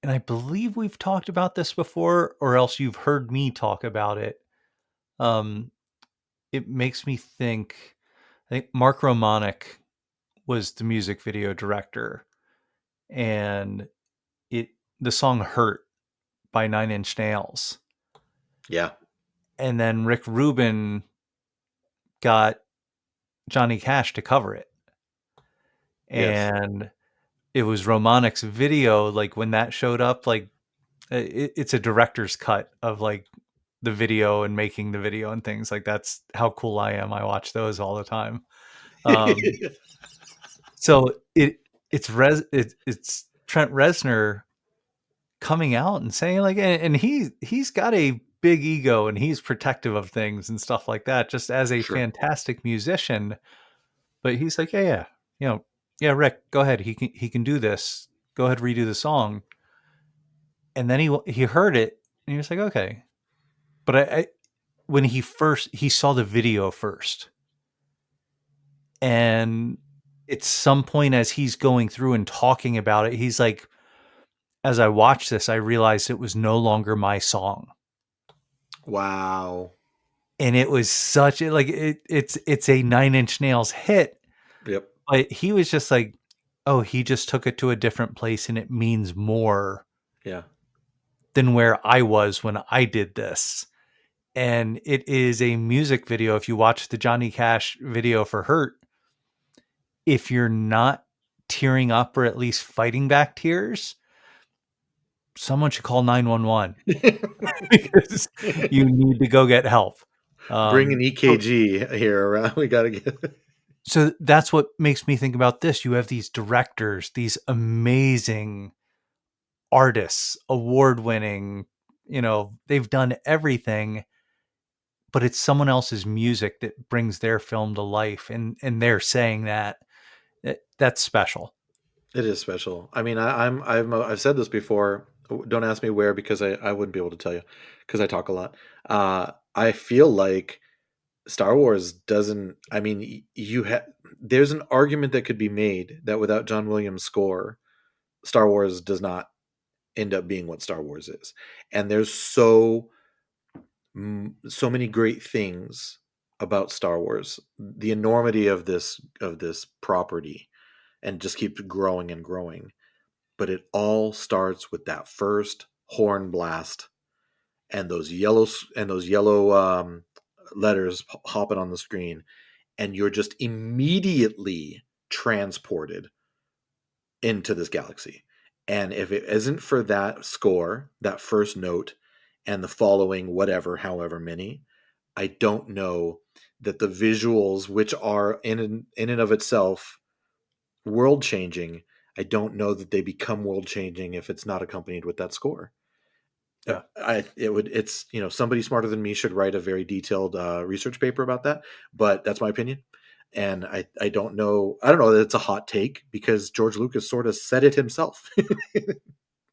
Speaker 8: and I believe we've talked about this before, or else you've heard me talk about it. Um, it makes me think, I think Mark Romanek was the music video director, and it the song "Hurt" by Nine Inch Nails,
Speaker 2: Yeah.
Speaker 8: and then Rick Rubin got Johnny Cash to cover it,
Speaker 2: Yes.
Speaker 8: and it was Romanek's video. Like when that showed up, like it's a director's cut of like the video and making the video and things like that's how cool I am. I watch those all the time. Um, so it's Trent Reznor coming out and saying like, and he's got a big ego and he's protective of things and stuff like that, just as a
Speaker 2: Sure.
Speaker 8: fantastic musician. But he's like, yeah, you know, yeah, Rick, go ahead. He can do this. Go ahead, redo the song. And then he heard it and he was like, okay. But I when he saw the video first, and at some point as he's going through and talking about it, he's like, as I watched this, I realized it was no longer my song.
Speaker 2: Wow.
Speaker 8: And it was such a like it's a Nine Inch Nails hit,
Speaker 2: Yep.
Speaker 8: but he was just like, oh, he just took it to a different place and it means more
Speaker 2: Yeah.
Speaker 8: than where I was when I did this. And it is a music video. If you watch the Johnny Cash video for Hurt, if you're not tearing up or at least fighting back tears, someone should call 911 because you need to go get help.
Speaker 2: Bring an
Speaker 8: So,
Speaker 2: EKG here around. We got to get.
Speaker 8: so that's what makes me think about this. You have these directors, these amazing artists, award winning, they've done everything, but it's someone else's music that brings their film to life. And they're saying that's special.
Speaker 2: It is special. I mean, I've said this before. Don't ask me where, because I wouldn't be able to tell you, because I talk a lot. I feel like Star Wars doesn't. I mean, there's an argument that could be made that without John Williams' score, Star Wars does not end up being what Star Wars is. And there's so many great things about Star Wars. The enormity of this property, and just keeps growing and growing. But it all starts with that first horn blast and those yellow letters hopping on the screen, and you're just immediately transported into this galaxy. And if it isn't for that score, that first note, and the following whatever, however many, I don't know that the visuals, which are in and of itself world changing, I don't know that they become world changing if it's not accompanied with that score.
Speaker 8: Yeah.
Speaker 2: It's, somebody smarter than me should write a very detailed research paper about that, but that's my opinion. And I don't know that it's a hot take, because George Lucas sort of said it himself.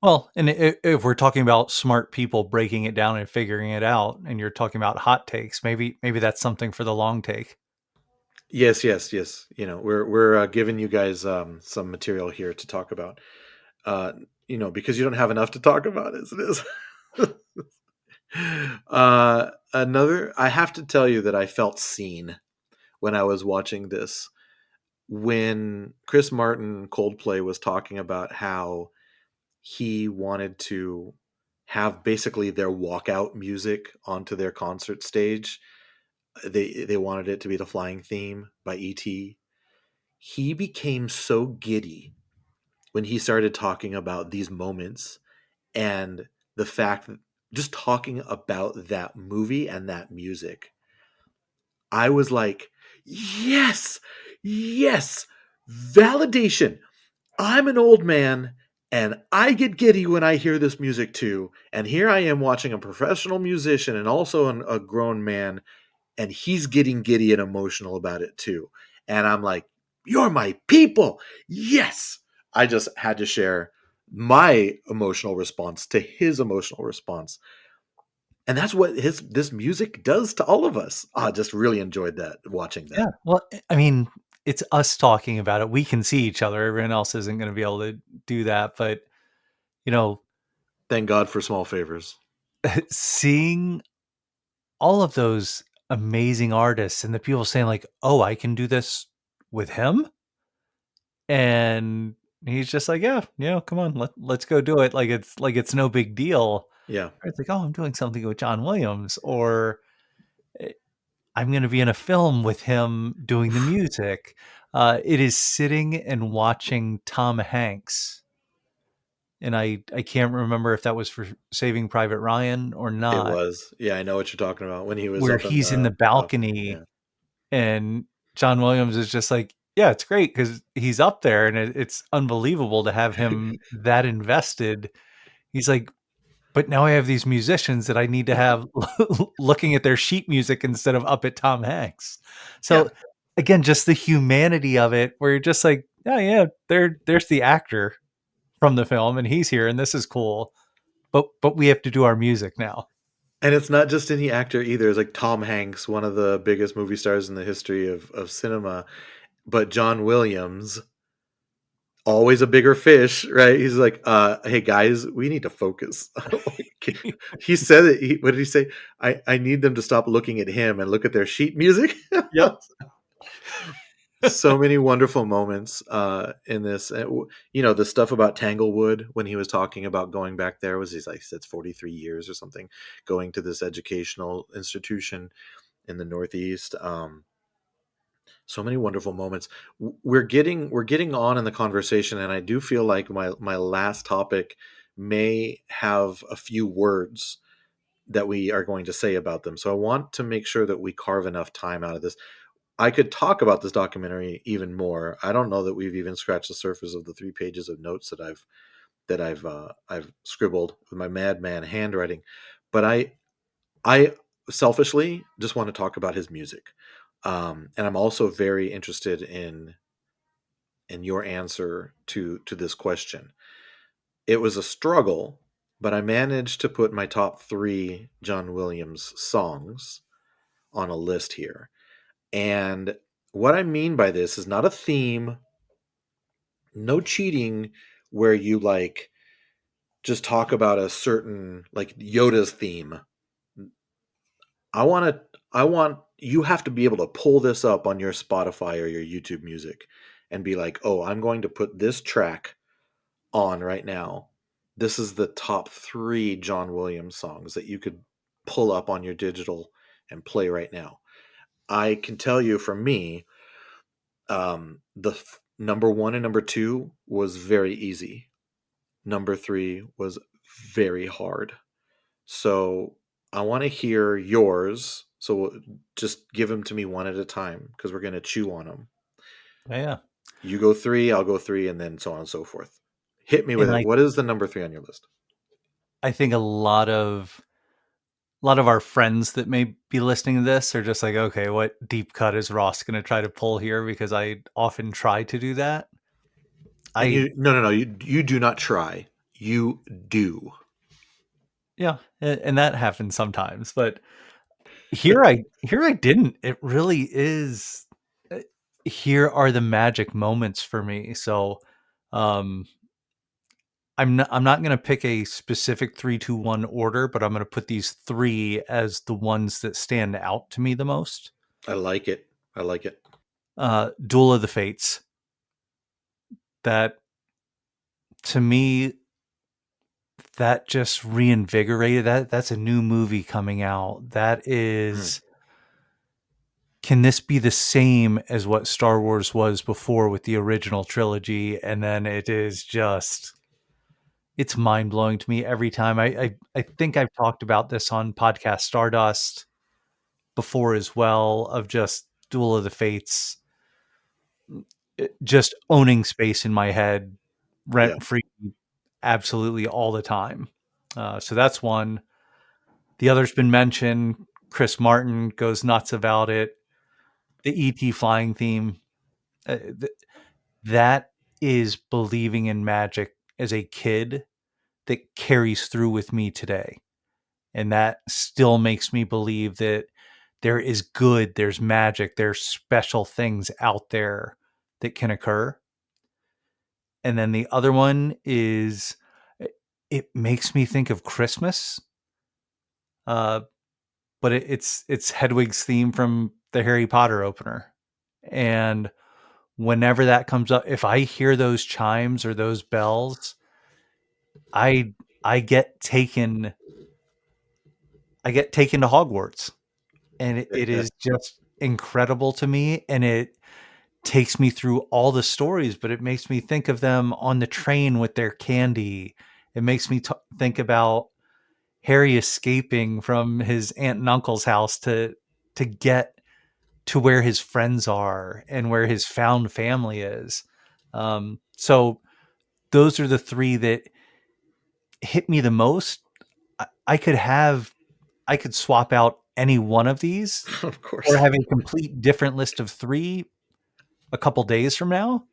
Speaker 8: Well, and if we're talking about smart people breaking it down and figuring it out, and you're talking about hot takes, maybe that's something for the long take.
Speaker 2: Yes, yes, yes. We're giving you guys some material here to talk about. Because you don't have enough to talk about as it is. Another, I have to tell you that I felt seen when I was watching this. When Chris Martin, Coldplay, was talking about how he wanted to have basically their walkout music onto their concert stage. They wanted it to be the flying theme by E.T. He became so giddy when he started talking about these moments and the fact that just talking about that movie and that music, I was like, yes, yes, validation. I'm an old man and I get giddy when I hear this music too. And here I am watching a professional musician and also a grown man, and he's getting giddy and emotional about it too. And I'm like, you're my people. Yes. I just had to share my emotional response to his emotional response. And that's what his this music does to all of us. I just really enjoyed that watching
Speaker 8: Yeah.
Speaker 2: that.
Speaker 8: Well, I mean, it's us talking about it. We can see each other. Everyone else isn't going to be able to do that. But, you know,
Speaker 2: Thank God for small favors.
Speaker 8: seeing all of those amazing artists and the people saying, like, oh, I can do this with him. And he's just like, yeah, come on, let's go do it. Like it's no big deal.
Speaker 2: Yeah.
Speaker 8: It's like, oh, I'm doing something with John Williams, or eh, I'm going to be in a film with him doing the music. It is sitting and watching Tom Hanks, and I can't remember if that was for Saving Private Ryan or
Speaker 2: It
Speaker 8: not,
Speaker 2: was. Yeah, I know what you're talking about when he was
Speaker 8: where
Speaker 2: up in
Speaker 8: he's in the
Speaker 2: the balcony.
Speaker 8: balcony
Speaker 2: Yeah.
Speaker 8: and John Williams is just like, yeah, it's great because he's up there, and it's unbelievable to have him that invested. He's like, but now I have these musicians that I need to have looking at their sheet music instead of up at Tom Hanks.
Speaker 2: Yeah.
Speaker 8: So again, just the humanity of it, where you're just like, oh yeah, there's the actor from the film, and he's here, and this is cool. But we have to do our music now.
Speaker 2: And it's not just any actor either. It's like Tom Hanks, one of the biggest movie stars in the history of cinema, but John Williams, always a bigger fish, right? He's like, hey guys, we need to focus. He said it. What did he say? I need them to stop looking at him and look at their sheet music.
Speaker 8: Yep.
Speaker 2: So many wonderful moments in this. You know, the stuff about Tanglewood when he was talking about going back there was he's like, it's 43 years or something, going to this educational institution in the Northeast. So many wonderful moments. We're getting on in the conversation, and I do feel like my last topic may have a few words that we are going to say about them. So I want to make sure that we carve enough time out of this. I could talk about this documentary even more. I don't know that we've even scratched the surface of the 3 pages of notes that I've scribbled with my madman handwriting. But I selfishly just want to talk about his music, and I'm also very interested in your answer to this question. It was a struggle, but I managed to put my top 3 John Williams songs on a list here. And what I mean by this is not a theme, no cheating where you like just talk about a certain like Yoda's theme. I want you have to be able to pull this up on your Spotify or your YouTube music and be like, "Oh, I'm going to put this track on right now. This is the top 3 John Williams songs that you could pull up on your digital and play right now." I can tell you for me, number 1 and number 2 was very easy. Number 3 was very hard. So I want to hear yours. So just give them to me one at a time because we're going to chew on them.
Speaker 8: Yeah.
Speaker 2: You go 3, I'll go 3, and then so on and so forth. Hit me with
Speaker 8: And
Speaker 2: it. What is the number 3 on your list?
Speaker 8: I think a lot of our friends that may be listening to this are just like, okay, what deep cut is Ross going to try to pull here? Because I often try to do that.
Speaker 2: And
Speaker 8: I
Speaker 2: you, no, you do not try. You do.
Speaker 8: Yeah, and that happens sometimes, but here I didn't. It really is. uh, Here are the magic moments for me. So, um, I'm not going to pick a specific 3, 2, 1 order, but I'm going to put these three as the ones that stand out to me the most.
Speaker 2: I like it. I like it.
Speaker 8: Duel of the Fates. That, to me, that just reinvigorated that. That's a new movie coming out. That
Speaker 2: Mm.
Speaker 8: is, can this be the same as what Star Wars was before with the original trilogy? And then it is just, it's mind blowing to me every time. I think I've talked about this on podcast Stardust before as well, of just Duel of the Fates just owning space in my head
Speaker 2: Yeah.
Speaker 8: rent free absolutely all the time. So that's one. The other's been mentioned. Chris Martin goes nuts about it. The ET flying theme, that is believing in magic as a kid that carries through with me today. And that still makes me believe that there is good, there's magic, there's special things out there that can occur. And then the other one is, it makes me think of Christmas. Uh, but it's Hedwig's theme from the Harry Potter opener. And whenever that comes up, if I hear those chimes or those bells, I I get taken I get taken to Hogwarts. And it is just incredible to me, and it takes me through all the stories, but it makes me think of them on the train with their candy. It makes me think about Harry escaping from his aunt and uncle's house to get to where his friends are and where his found family is. So those are the three that hit me the most. I could swap out any one of these
Speaker 2: Of
Speaker 8: or
Speaker 2: course.
Speaker 8: have a complete different list of three a couple days from now.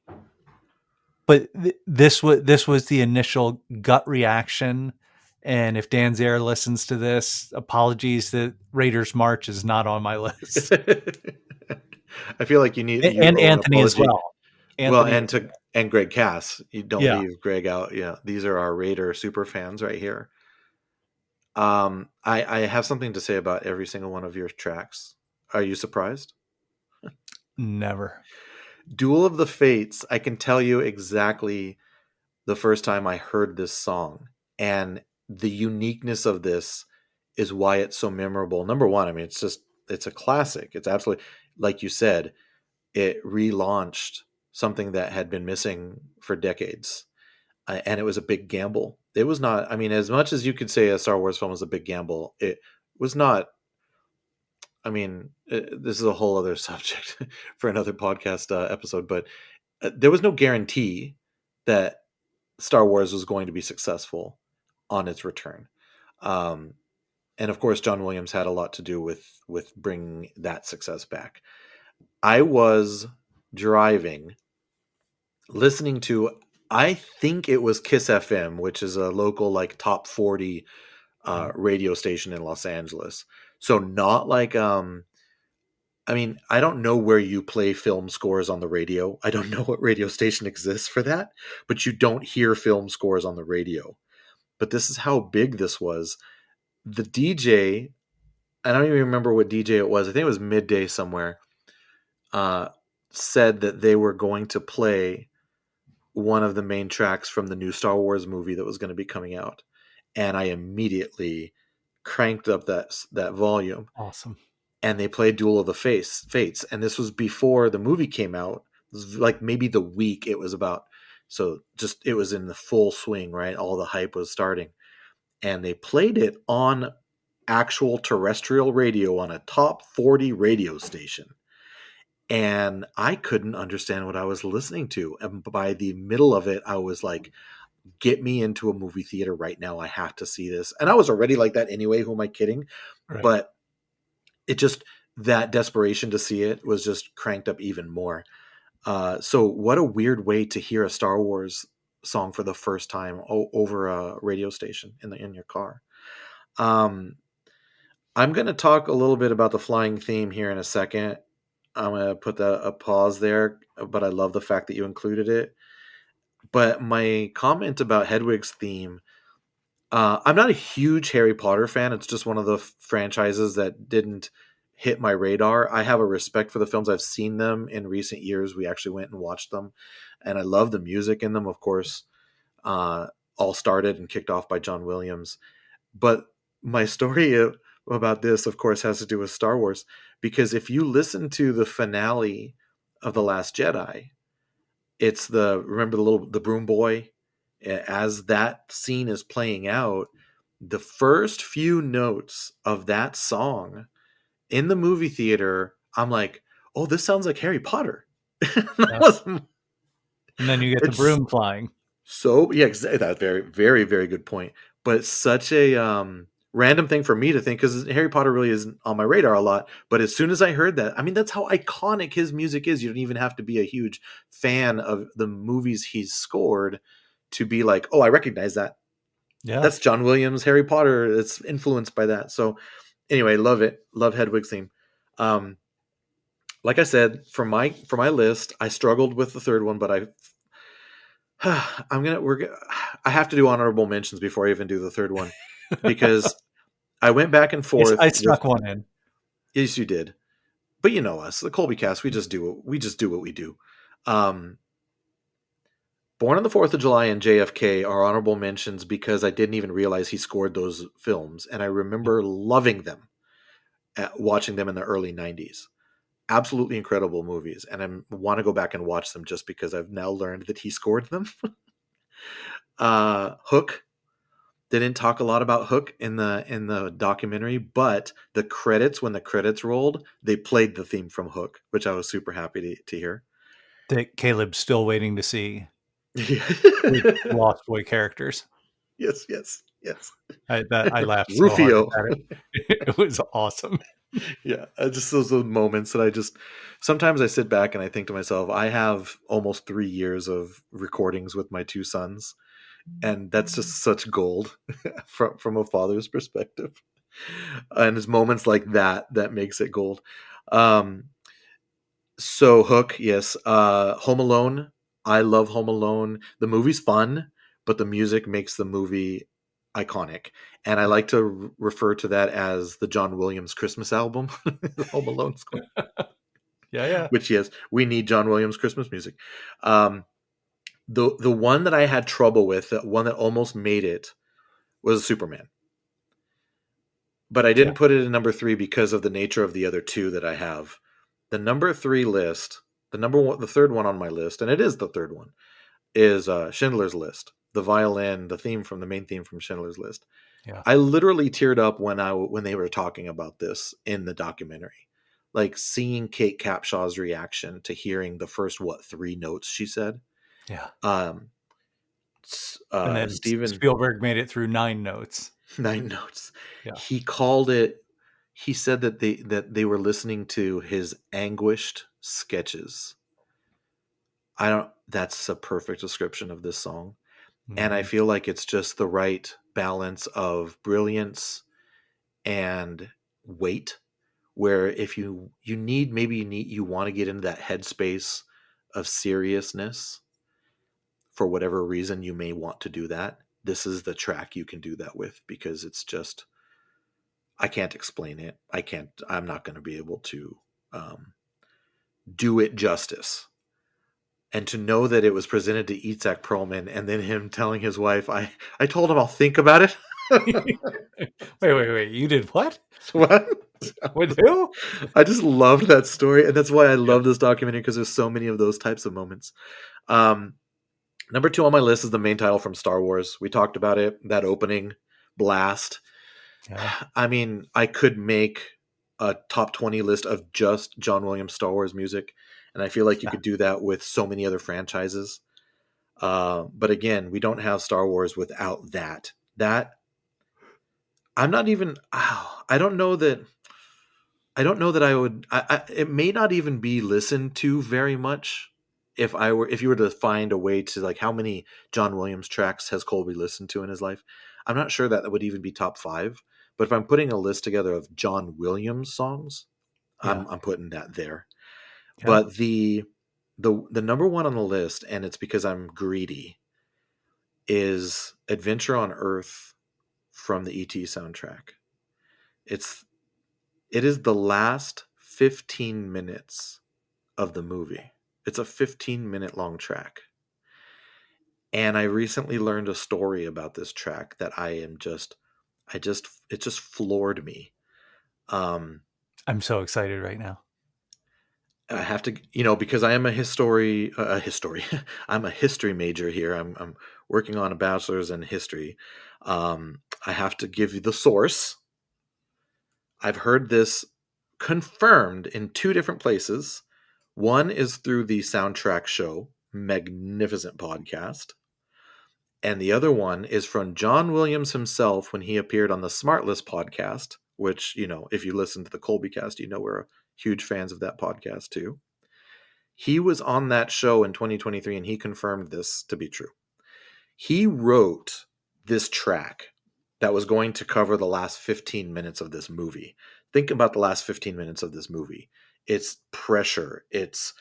Speaker 8: But this was the initial gut reaction. And if Dan Zare listens to this, apologies that Raiders March is not on my list.
Speaker 2: I feel like you
Speaker 8: And
Speaker 2: owe an
Speaker 8: Anthony as
Speaker 2: apology.
Speaker 8: well.
Speaker 2: Well,
Speaker 8: Anthony as well.
Speaker 2: and Greg Cass. You don't
Speaker 8: Yeah.
Speaker 2: leave Greg out. Yeah, these are our Raider super fans right here. I have something to say about every single one of your tracks. Are you surprised?
Speaker 8: Never.
Speaker 2: Duel of the Fates, I can tell you exactly the first time I heard this song. And the uniqueness of this is why it's so memorable. Number one, I mean, it's a classic. It's absolutely, like you said, it relaunched something that had been missing for decades. And it was a big gamble. It was not, I mean, as much as you could say a Star Wars film was a big gamble, it was not. I mean, this is a whole other subject for another podcast episode, but there was no guarantee that Star Wars was going to be successful on its return. Um, and of course, John Williams had a lot to do with bringing that success back. I was driving, listening to, I think it was Kiss FM, which is a local like top 40
Speaker 8: Mhm.
Speaker 2: radio station in Los Angeles. So not like I mean, I don't know where you play film scores on the radio. I don't know what radio station exists for that, but you don't hear film scores on the radio. But this is how big this was. The DJ, I don't even remember what DJ it was. I think it was midday somewhere. Uh, said that they were going to play one of the main tracks from the new Star Wars movie that was going to be coming out, and I immediately cranked up that volume,
Speaker 8: Awesome.
Speaker 2: and they played Duel of the Fates, and this was before the movie came out. It was like maybe the week it was about. So just it was in the full swing, right? All the hype was starting, and they played it on actual terrestrial radio on a top 40 radio station. And I couldn't understand what I was listening to. And by the middle of it, I was like, get me into a movie theater right now. I have to see this. And I was already like that anyway. Who am I kidding?
Speaker 8: Right.
Speaker 2: But it just, that desperation to see it was just cranked up even more. So what a weird way to hear a Star Wars song for the first time over a radio station in your car. I'm going to talk a little bit about the flying theme here in a second. I'm going to put a pause there, but I love the fact that you included it. But my comment about Hedwig's theme, I'm not a huge Harry Potter fan. It's just one of the franchises that didn't hit my radar. I have a respect for the films. I've seen them in recent years. We actually went and watched them, and I love the music in them, of course. Uh, all started and kicked off by John Williams. But my story about this, of course, has to do with Star Wars, because if you listen to the finale of The Last Jedi, it's remember the broom boy, as that scene is playing out, the first few notes of that song in the movie theater, I'm like, oh, this sounds like Harry Potter. That
Speaker 8: Yeah.
Speaker 2: was,
Speaker 8: And then you get the
Speaker 2: it's
Speaker 8: broom flying.
Speaker 2: so, yeah, exactly. That's very, very, very good point. But it's such a random thing for me to think, because Harry Potter really isn't on my radar a lot. But as soon as I heard that, I mean, that's how iconic his music is. You don't even have to be a huge fan of the movies he's scored to be like, oh, I recognize that.
Speaker 8: Yeah.
Speaker 2: That's John Williams, Harry Potter. It's influenced by that. So anyway, love it. Love Hedwig's theme. Um, like I said, for my list, I struggled with the third one, but I have to do honorable mentions before I even do the third one, because I went back and
Speaker 8: Yes,
Speaker 2: forth
Speaker 8: I
Speaker 2: with.
Speaker 8: snuck one in.
Speaker 2: Yes, you did, but you know us, the Colby Cast. We just do what we do. Um, Born on the 4th of July and JFK are honorable mentions because I didn't even realize he scored those films, and I
Speaker 8: Yeah.
Speaker 2: remember loving them, watching them in the early '90s. Absolutely incredible movies, and I want to go back and watch them just because I've now learned that he scored them. Hook. They didn't talk a lot about Hook in the documentary, but when the credits rolled, they played the theme from Hook, which I was super happy to hear.
Speaker 8: That Caleb's still waiting to see
Speaker 2: Yeah.
Speaker 8: with Lost Boy characters.
Speaker 2: Yes, yes, yes.
Speaker 8: I laughed so hard
Speaker 2: Rufio.
Speaker 8: at it. It was awesome.
Speaker 2: Yeah, just those moments that sometimes I sit back and I think to myself, I have almost 3 years of recordings with my two sons, and that's just such gold from a father's perspective. And it's moments like that that makes it gold. Um, so Hook, yes. Home Alone. I love Home Alone. The movie's fun, but the music makes the movie iconic. And I
Speaker 8: Yeah.
Speaker 2: like to refer to that as the John Williams Christmas album, Home Alone score.
Speaker 8: Yeah, yeah.
Speaker 2: Which, yes, we need John Williams Christmas music. Um, the one that I had trouble with, the one that almost made it, was Superman. But I
Speaker 8: Yeah.
Speaker 2: didn't put it in number 3 because of the nature of the other two that I have. The number 3 list, the third one on my list, and it is the third one, is Schindler's List. The violin, the main theme from Schindler's List.
Speaker 8: Yeah.
Speaker 2: I literally teared up when they were talking about this in the documentary, like seeing Kate Capshaw's reaction to hearing the first 3 notes she said.
Speaker 8: Yeah.
Speaker 2: Um,
Speaker 8: And then
Speaker 2: Steven
Speaker 8: Spielberg made it through 9 notes.
Speaker 2: 9 notes.
Speaker 8: Yeah.
Speaker 2: He called it. He said that they were listening to his anguished sketches. I don't. That's a perfect description of this song, and I
Speaker 8: Mhm.
Speaker 2: feel like it's just the right balance of brilliance and weight. Where if you want to get into that headspace of seriousness for whatever reason you may want to do that. This is the track you can do that with, because it's just, I can't explain it. I'm not going to be able to um, do it justice. And to know that it was presented to Itzhak Perlman, and then him telling his wife, I told him I'll think about it.
Speaker 8: Wait. You did what?
Speaker 2: What?
Speaker 8: With who?
Speaker 2: I just loved that story. And that's why I
Speaker 8: Yeah.
Speaker 2: love this documentary, because there's so many of those types of moments. Um, Number 2 on my list is the main title from Star Wars. We talked about it, that opening blast.
Speaker 8: Yeah.
Speaker 2: I mean, I could make a top 20 list of just John Williams Star Wars music, and I feel like you
Speaker 8: Yeah.
Speaker 2: could do that with so many other franchises. But again, we don't have Star Wars without that. That I'm not even. I don't know that. I don't know that I would. It may not even be listened to very much. If you were to find a way to, like, how many John Williams tracks has Colby listened to in his life, I'm not sure that would even be top 5. But if I'm putting a list together of John Williams songs,
Speaker 8: Yeah.
Speaker 2: I'm putting that there.
Speaker 8: Yeah.
Speaker 2: But the number one on the list, and it's because I'm greedy, is Adventure on Earth from the ET soundtrack. It's it is the last 15 minutes of the movie. It's a 15-minute long track. And I recently learned a story about this track that it just floored me. Um,
Speaker 8: I'm so excited right now.
Speaker 2: I have to, because I am I'm a history major here. I'm working on a bachelor's in history. I have to give you the source. I've heard this confirmed in two different places. One is through the Soundtrack Show, magnificent podcast. And the other one is from John Williams himself when he appeared on the Smartless podcast, which, if you listen to the Colby cast, we're huge fans of that podcast too. He was on that show in 2023 and he confirmed this to be true. He wrote this track that was going to cover the last 15 minutes of this movie. Think about the last 15 minutes of this movie. It's pressure. It's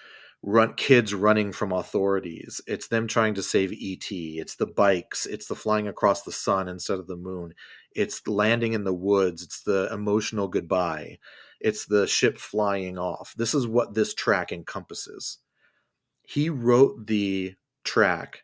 Speaker 2: kids running from authorities. It's them trying to save E.T. It's the bikes. It's the flying across the sun instead of the moon. It's landing in the woods. It's the emotional goodbye. It's the ship flying off. This is what this track encompasses. He wrote the track.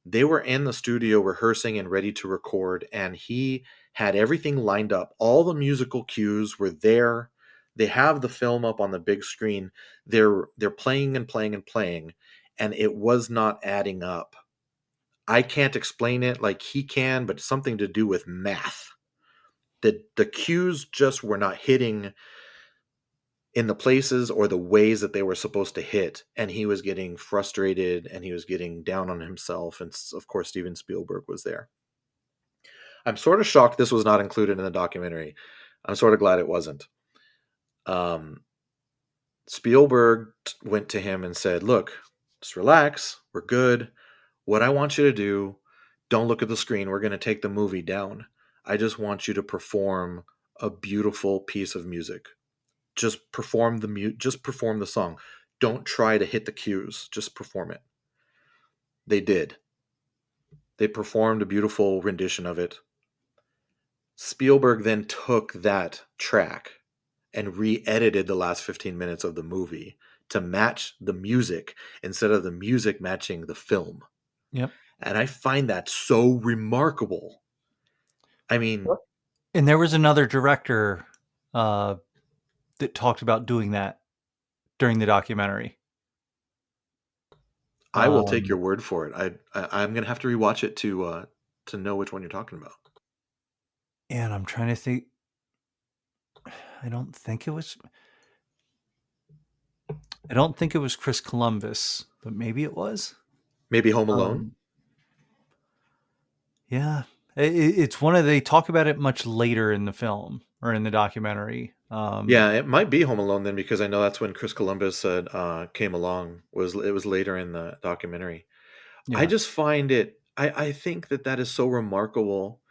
Speaker 2: They were in the studio rehearsing and ready to record, and he had everything lined up. All the musical cues were there. They have the film up on the big screen. They're playing and playing and playing, and it was not adding up. I can't explain it like he can, but something to do with math. The cues just were not hitting in the places or the ways that they were supposed to hit, and he was getting frustrated and he was getting down on himself, and of course Steven Spielberg was there. I'm sort of shocked this was not included in the documentary. I'm sort of glad it wasn't. Spielberg went to him and said, look, just relax, we're good. What I want you to do, don't look at the screen, we're going to take the movie down. I just want you to perform a beautiful piece of music. Just perform the song. Don't try to hit the cues. Just perform it. They did. They performed a beautiful rendition of it. Spielberg then took that track and re-edited the last 15 minutes of the movie to match the music instead of the music matching the film.
Speaker 8: Yep.
Speaker 2: And I find that so remarkable. I mean,
Speaker 8: and there was another director that talked about doing that during the documentary.
Speaker 2: I will take your word for it. I'm going to have to rewatch it to know which one you're talking about.
Speaker 8: And I'm trying to think. I don't think it was Chris Columbus, but maybe it was.
Speaker 2: Maybe Home Alone?
Speaker 8: Yeah. It's they talk about it much later in the film or in the documentary.
Speaker 2: Yeah, it might be Home Alone then, because I know that's when Chris Columbus said came along. It was later in the documentary.
Speaker 8: Yeah.
Speaker 2: I just find it. I think that is so remarkable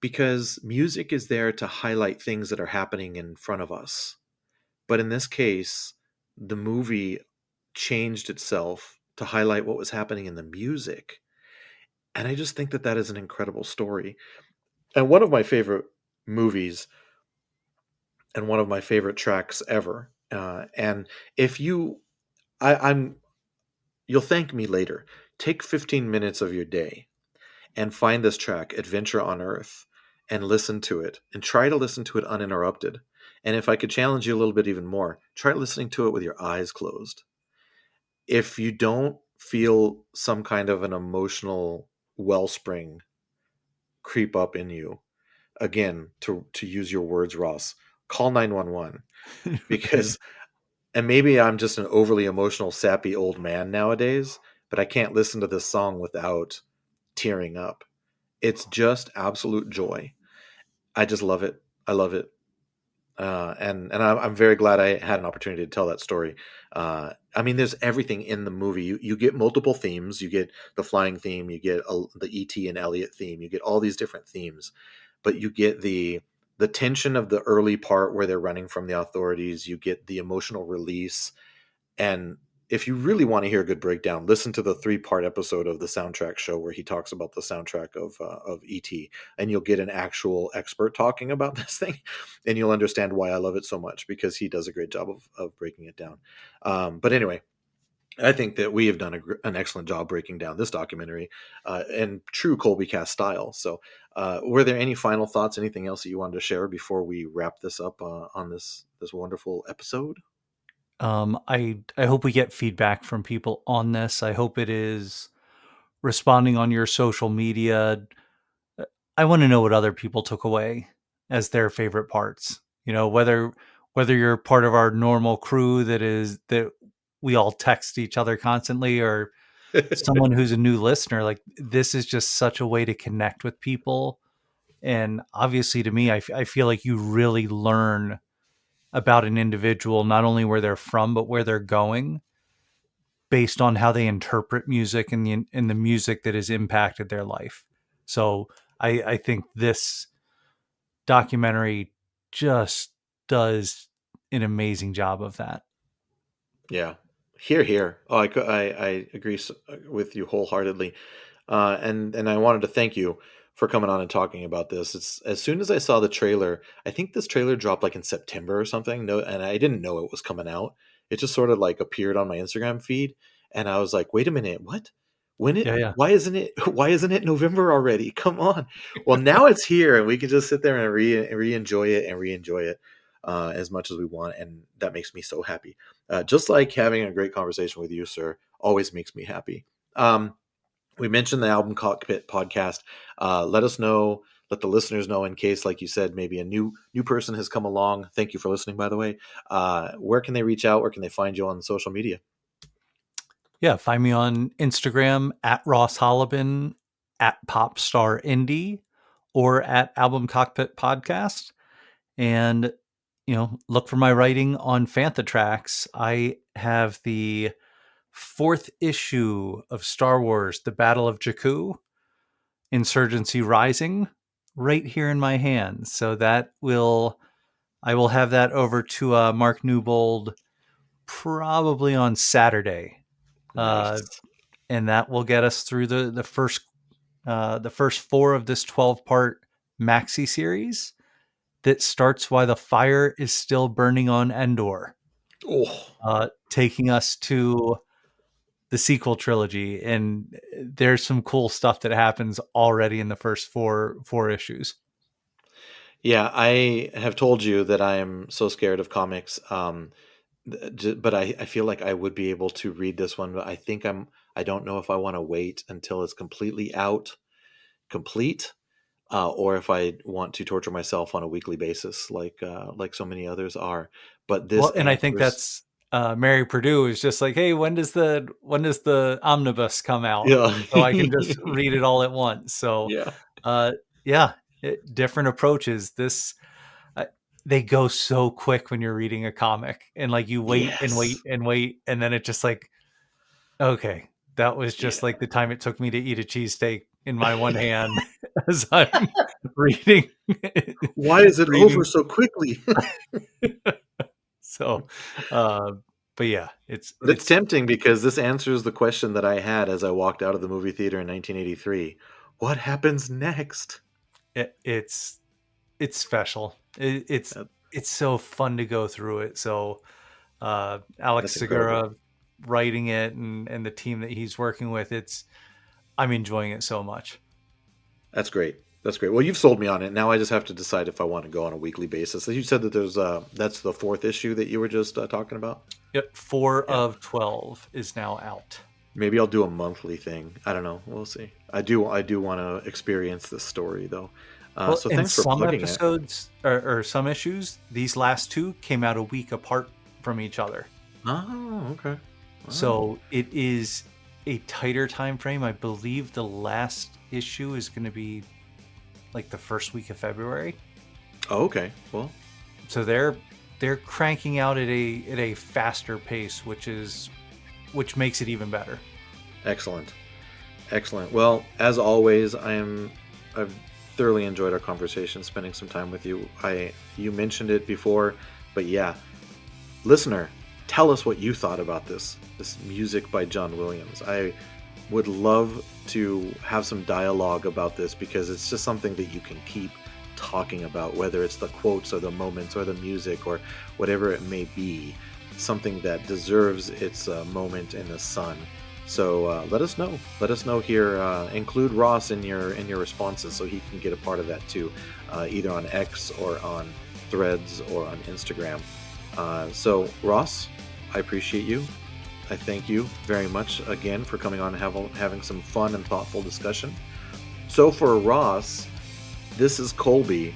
Speaker 2: because music is there to highlight things that are happening in front of us. But in this case, the movie changed itself to highlight what was happening in the music. And I just think that is an incredible story. And one of my favorite movies and one of my favorite tracks ever. And if you, you'll thank me later. Take 15 minutes of your day and find this track, Adventure on Earth, and listen to it and try to listen to it uninterrupted. And if I could challenge you a little bit even more, try listening to it with your eyes closed. If you don't feel some kind of an emotional wellspring creep up in you, again, to use your words, Ross, call 911 because, and maybe I'm just an overly emotional, sappy old man nowadays, but I can't listen to this song without tearing up. It's just absolute joy. I just love it. I love it. And I'm very glad I had an opportunity to tell that story. I mean, there's everything in the movie. You get multiple themes. You get the flying theme. You get the E.T. and Elliot theme. You get all these different themes, but you get the tension of the early part where they're running from the authorities. You get the emotional release, and if you really want to hear a good breakdown, listen to the 3-part episode of the soundtrack show where he talks about the soundtrack of ET, and you'll get an actual expert talking about this thing, and you'll understand why I love it so much, because he does a great job of breaking it down. But anyway, I think that we have done an excellent job breaking down this documentary in true Colby Cast style. So, were there any final thoughts? Anything else that you wanted to share before we wrap this up on this wonderful episode?
Speaker 8: I hope we get feedback from people on this. I hope it is responding on your social media. I want to know what other people took away as their favorite parts. Whether you're part of our normal crew that we all text each other constantly, or someone who's a new listener. Like, this is just such a way to connect with people. And obviously, to me, I feel like you really learn about an individual, not only where they're from, but where they're going, based on how they interpret music and the music that has impacted their life. So I think this documentary just does an amazing job of that.
Speaker 2: Yeah, here. Oh, I agree with you wholeheartedly, and I wanted to thank you for coming on and talking about this. It's as soon as I saw the trailer, I think this trailer dropped like in September or something. No, and I didn't know it was coming out. It just sort of like appeared on my Instagram feed, and I was like, "Wait a minute, what? When it?
Speaker 8: Yeah, yeah.
Speaker 2: Why isn't it? Why isn't it November already? Come on!" Well, now it's here, and we can just sit there and re-enjoy it and re-enjoy it as much as we want, and that makes me so happy. Just like having a great conversation with you, sir, always makes me happy. We mentioned the Album Cockpit podcast. Let us know, let the listeners know, in case, like you said, maybe a new person has come along. Thank you for listening, by the way. Where can they reach out? Where can they find you on social media?
Speaker 8: Yeah, find me on Instagram at Ross Hollebon, at Popstar Indie, or at Album Cockpit Podcast. And, look for my writing on Fantha Tracks. I have the 4th issue of Star Wars, The Battle of Jakku, Insurgency Rising, right here in my hands. So I will have that over to Mark Newbold probably on Saturday.
Speaker 2: Nice.
Speaker 8: And that will get us through the first 4 of this 12-part maxi series that starts while the fire is still burning on Endor, taking us to the sequel trilogy. And there's some cool stuff that happens already in the first four issues.
Speaker 2: Yeah, I have told you that I am so scared of comics, but I feel like I would be able to read this one. But I don't know if I want to wait until it's completely out, complete, or if I want to torture myself on a weekly basis, like so many others are. But this
Speaker 8: And I think
Speaker 2: answers,
Speaker 8: that's Mary Purdue is just like, hey, when does the omnibus come out?
Speaker 2: yeah,
Speaker 8: So I can just read it all at once. So,
Speaker 2: yeah,
Speaker 8: uh, yeah, different approaches. They go so quick when you're reading a comic, and like you wait and
Speaker 2: yes,
Speaker 8: wait and wait, and then it just like, okay, that was just
Speaker 2: yeah.
Speaker 8: like the time it took me to eat a cheesesteak in my one hand as I'm reading,
Speaker 2: Why is it over
Speaker 8: reading.
Speaker 2: so quickly?
Speaker 8: So, uh, but yeah,
Speaker 2: But it's tempting because this answers the question that I had as I walked out of the movie theater in 1983. What happens next?
Speaker 8: it's special.
Speaker 2: That,
Speaker 8: It's so fun to go through it. So, Alex
Speaker 2: that's incredible.
Speaker 8: Segura writing it, and the team that he's working with, I'm enjoying it so much.
Speaker 2: That's great. That's great. Well, you've sold me on it. Now I just have to decide if I want to go on a weekly basis. So you said that that's the 4th issue that you were just talking about.
Speaker 8: Yep, 4
Speaker 2: Yeah.
Speaker 8: of 12 is now out.
Speaker 2: Maybe I'll do a monthly thing. I don't know. We'll see. I do want to experience this story though.
Speaker 8: Well,
Speaker 2: So
Speaker 8: in
Speaker 2: thanks for
Speaker 8: some
Speaker 2: plugging it.
Speaker 8: episodes or some issues, these last 2 came out a week apart from each other.
Speaker 2: Oh, okay. Wow.
Speaker 8: So it is a tighter time frame. I believe the last issue is going to be like the first week of February.
Speaker 2: Oh, okay. Well,
Speaker 8: So they're cranking out at a faster pace, which makes it even better.
Speaker 2: excellent. Excellent. Well, as always, I've thoroughly enjoyed our conversation, spending some time with you. You mentioned it before, but yeah, listener, tell us what you thought about this music by John Williams. I would love to have some dialogue about this, because it's just something that you can keep talking about, whether it's the quotes or the moments or the music or whatever it may be. Something that deserves its moment in the sun. So let us know here. Include Ross in your responses so he can get a part of that too, either on X or on Threads or on Instagram. So Ross, I appreciate you. I thank you very much again for coming on and having some fun and thoughtful discussion. So for Ross, this is Colby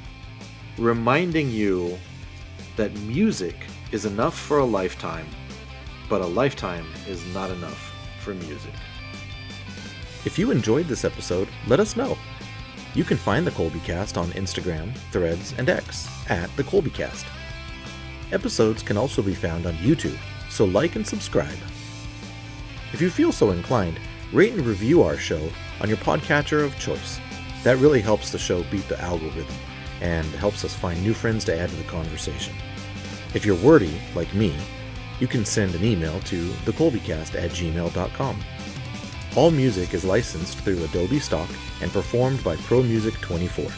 Speaker 2: reminding you that music is enough for a lifetime, but a lifetime is not enough for music. If you enjoyed this episode, let us know. You can find the Colbycast on Instagram, Threads, and X at the Colbycast. Episodes can also be found on YouTube, so like and subscribe. If you feel so inclined, rate and review our show on your podcatcher of choice. That really helps the show beat the algorithm and helps us find new friends to add to the conversation. If you're wordy, like me, you can send an email to thecolbycast@gmail.com. All music is licensed through Adobe Stock and performed by Pro Music 24.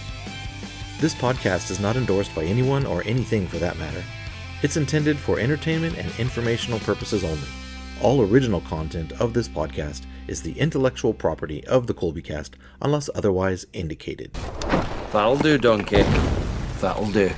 Speaker 2: This podcast is not endorsed by anyone or anything for that matter. It's intended for entertainment and informational purposes only. All original content of this podcast is the intellectual property of the Colbycast unless otherwise indicated.
Speaker 1: That'll do, Donkey. That'll do.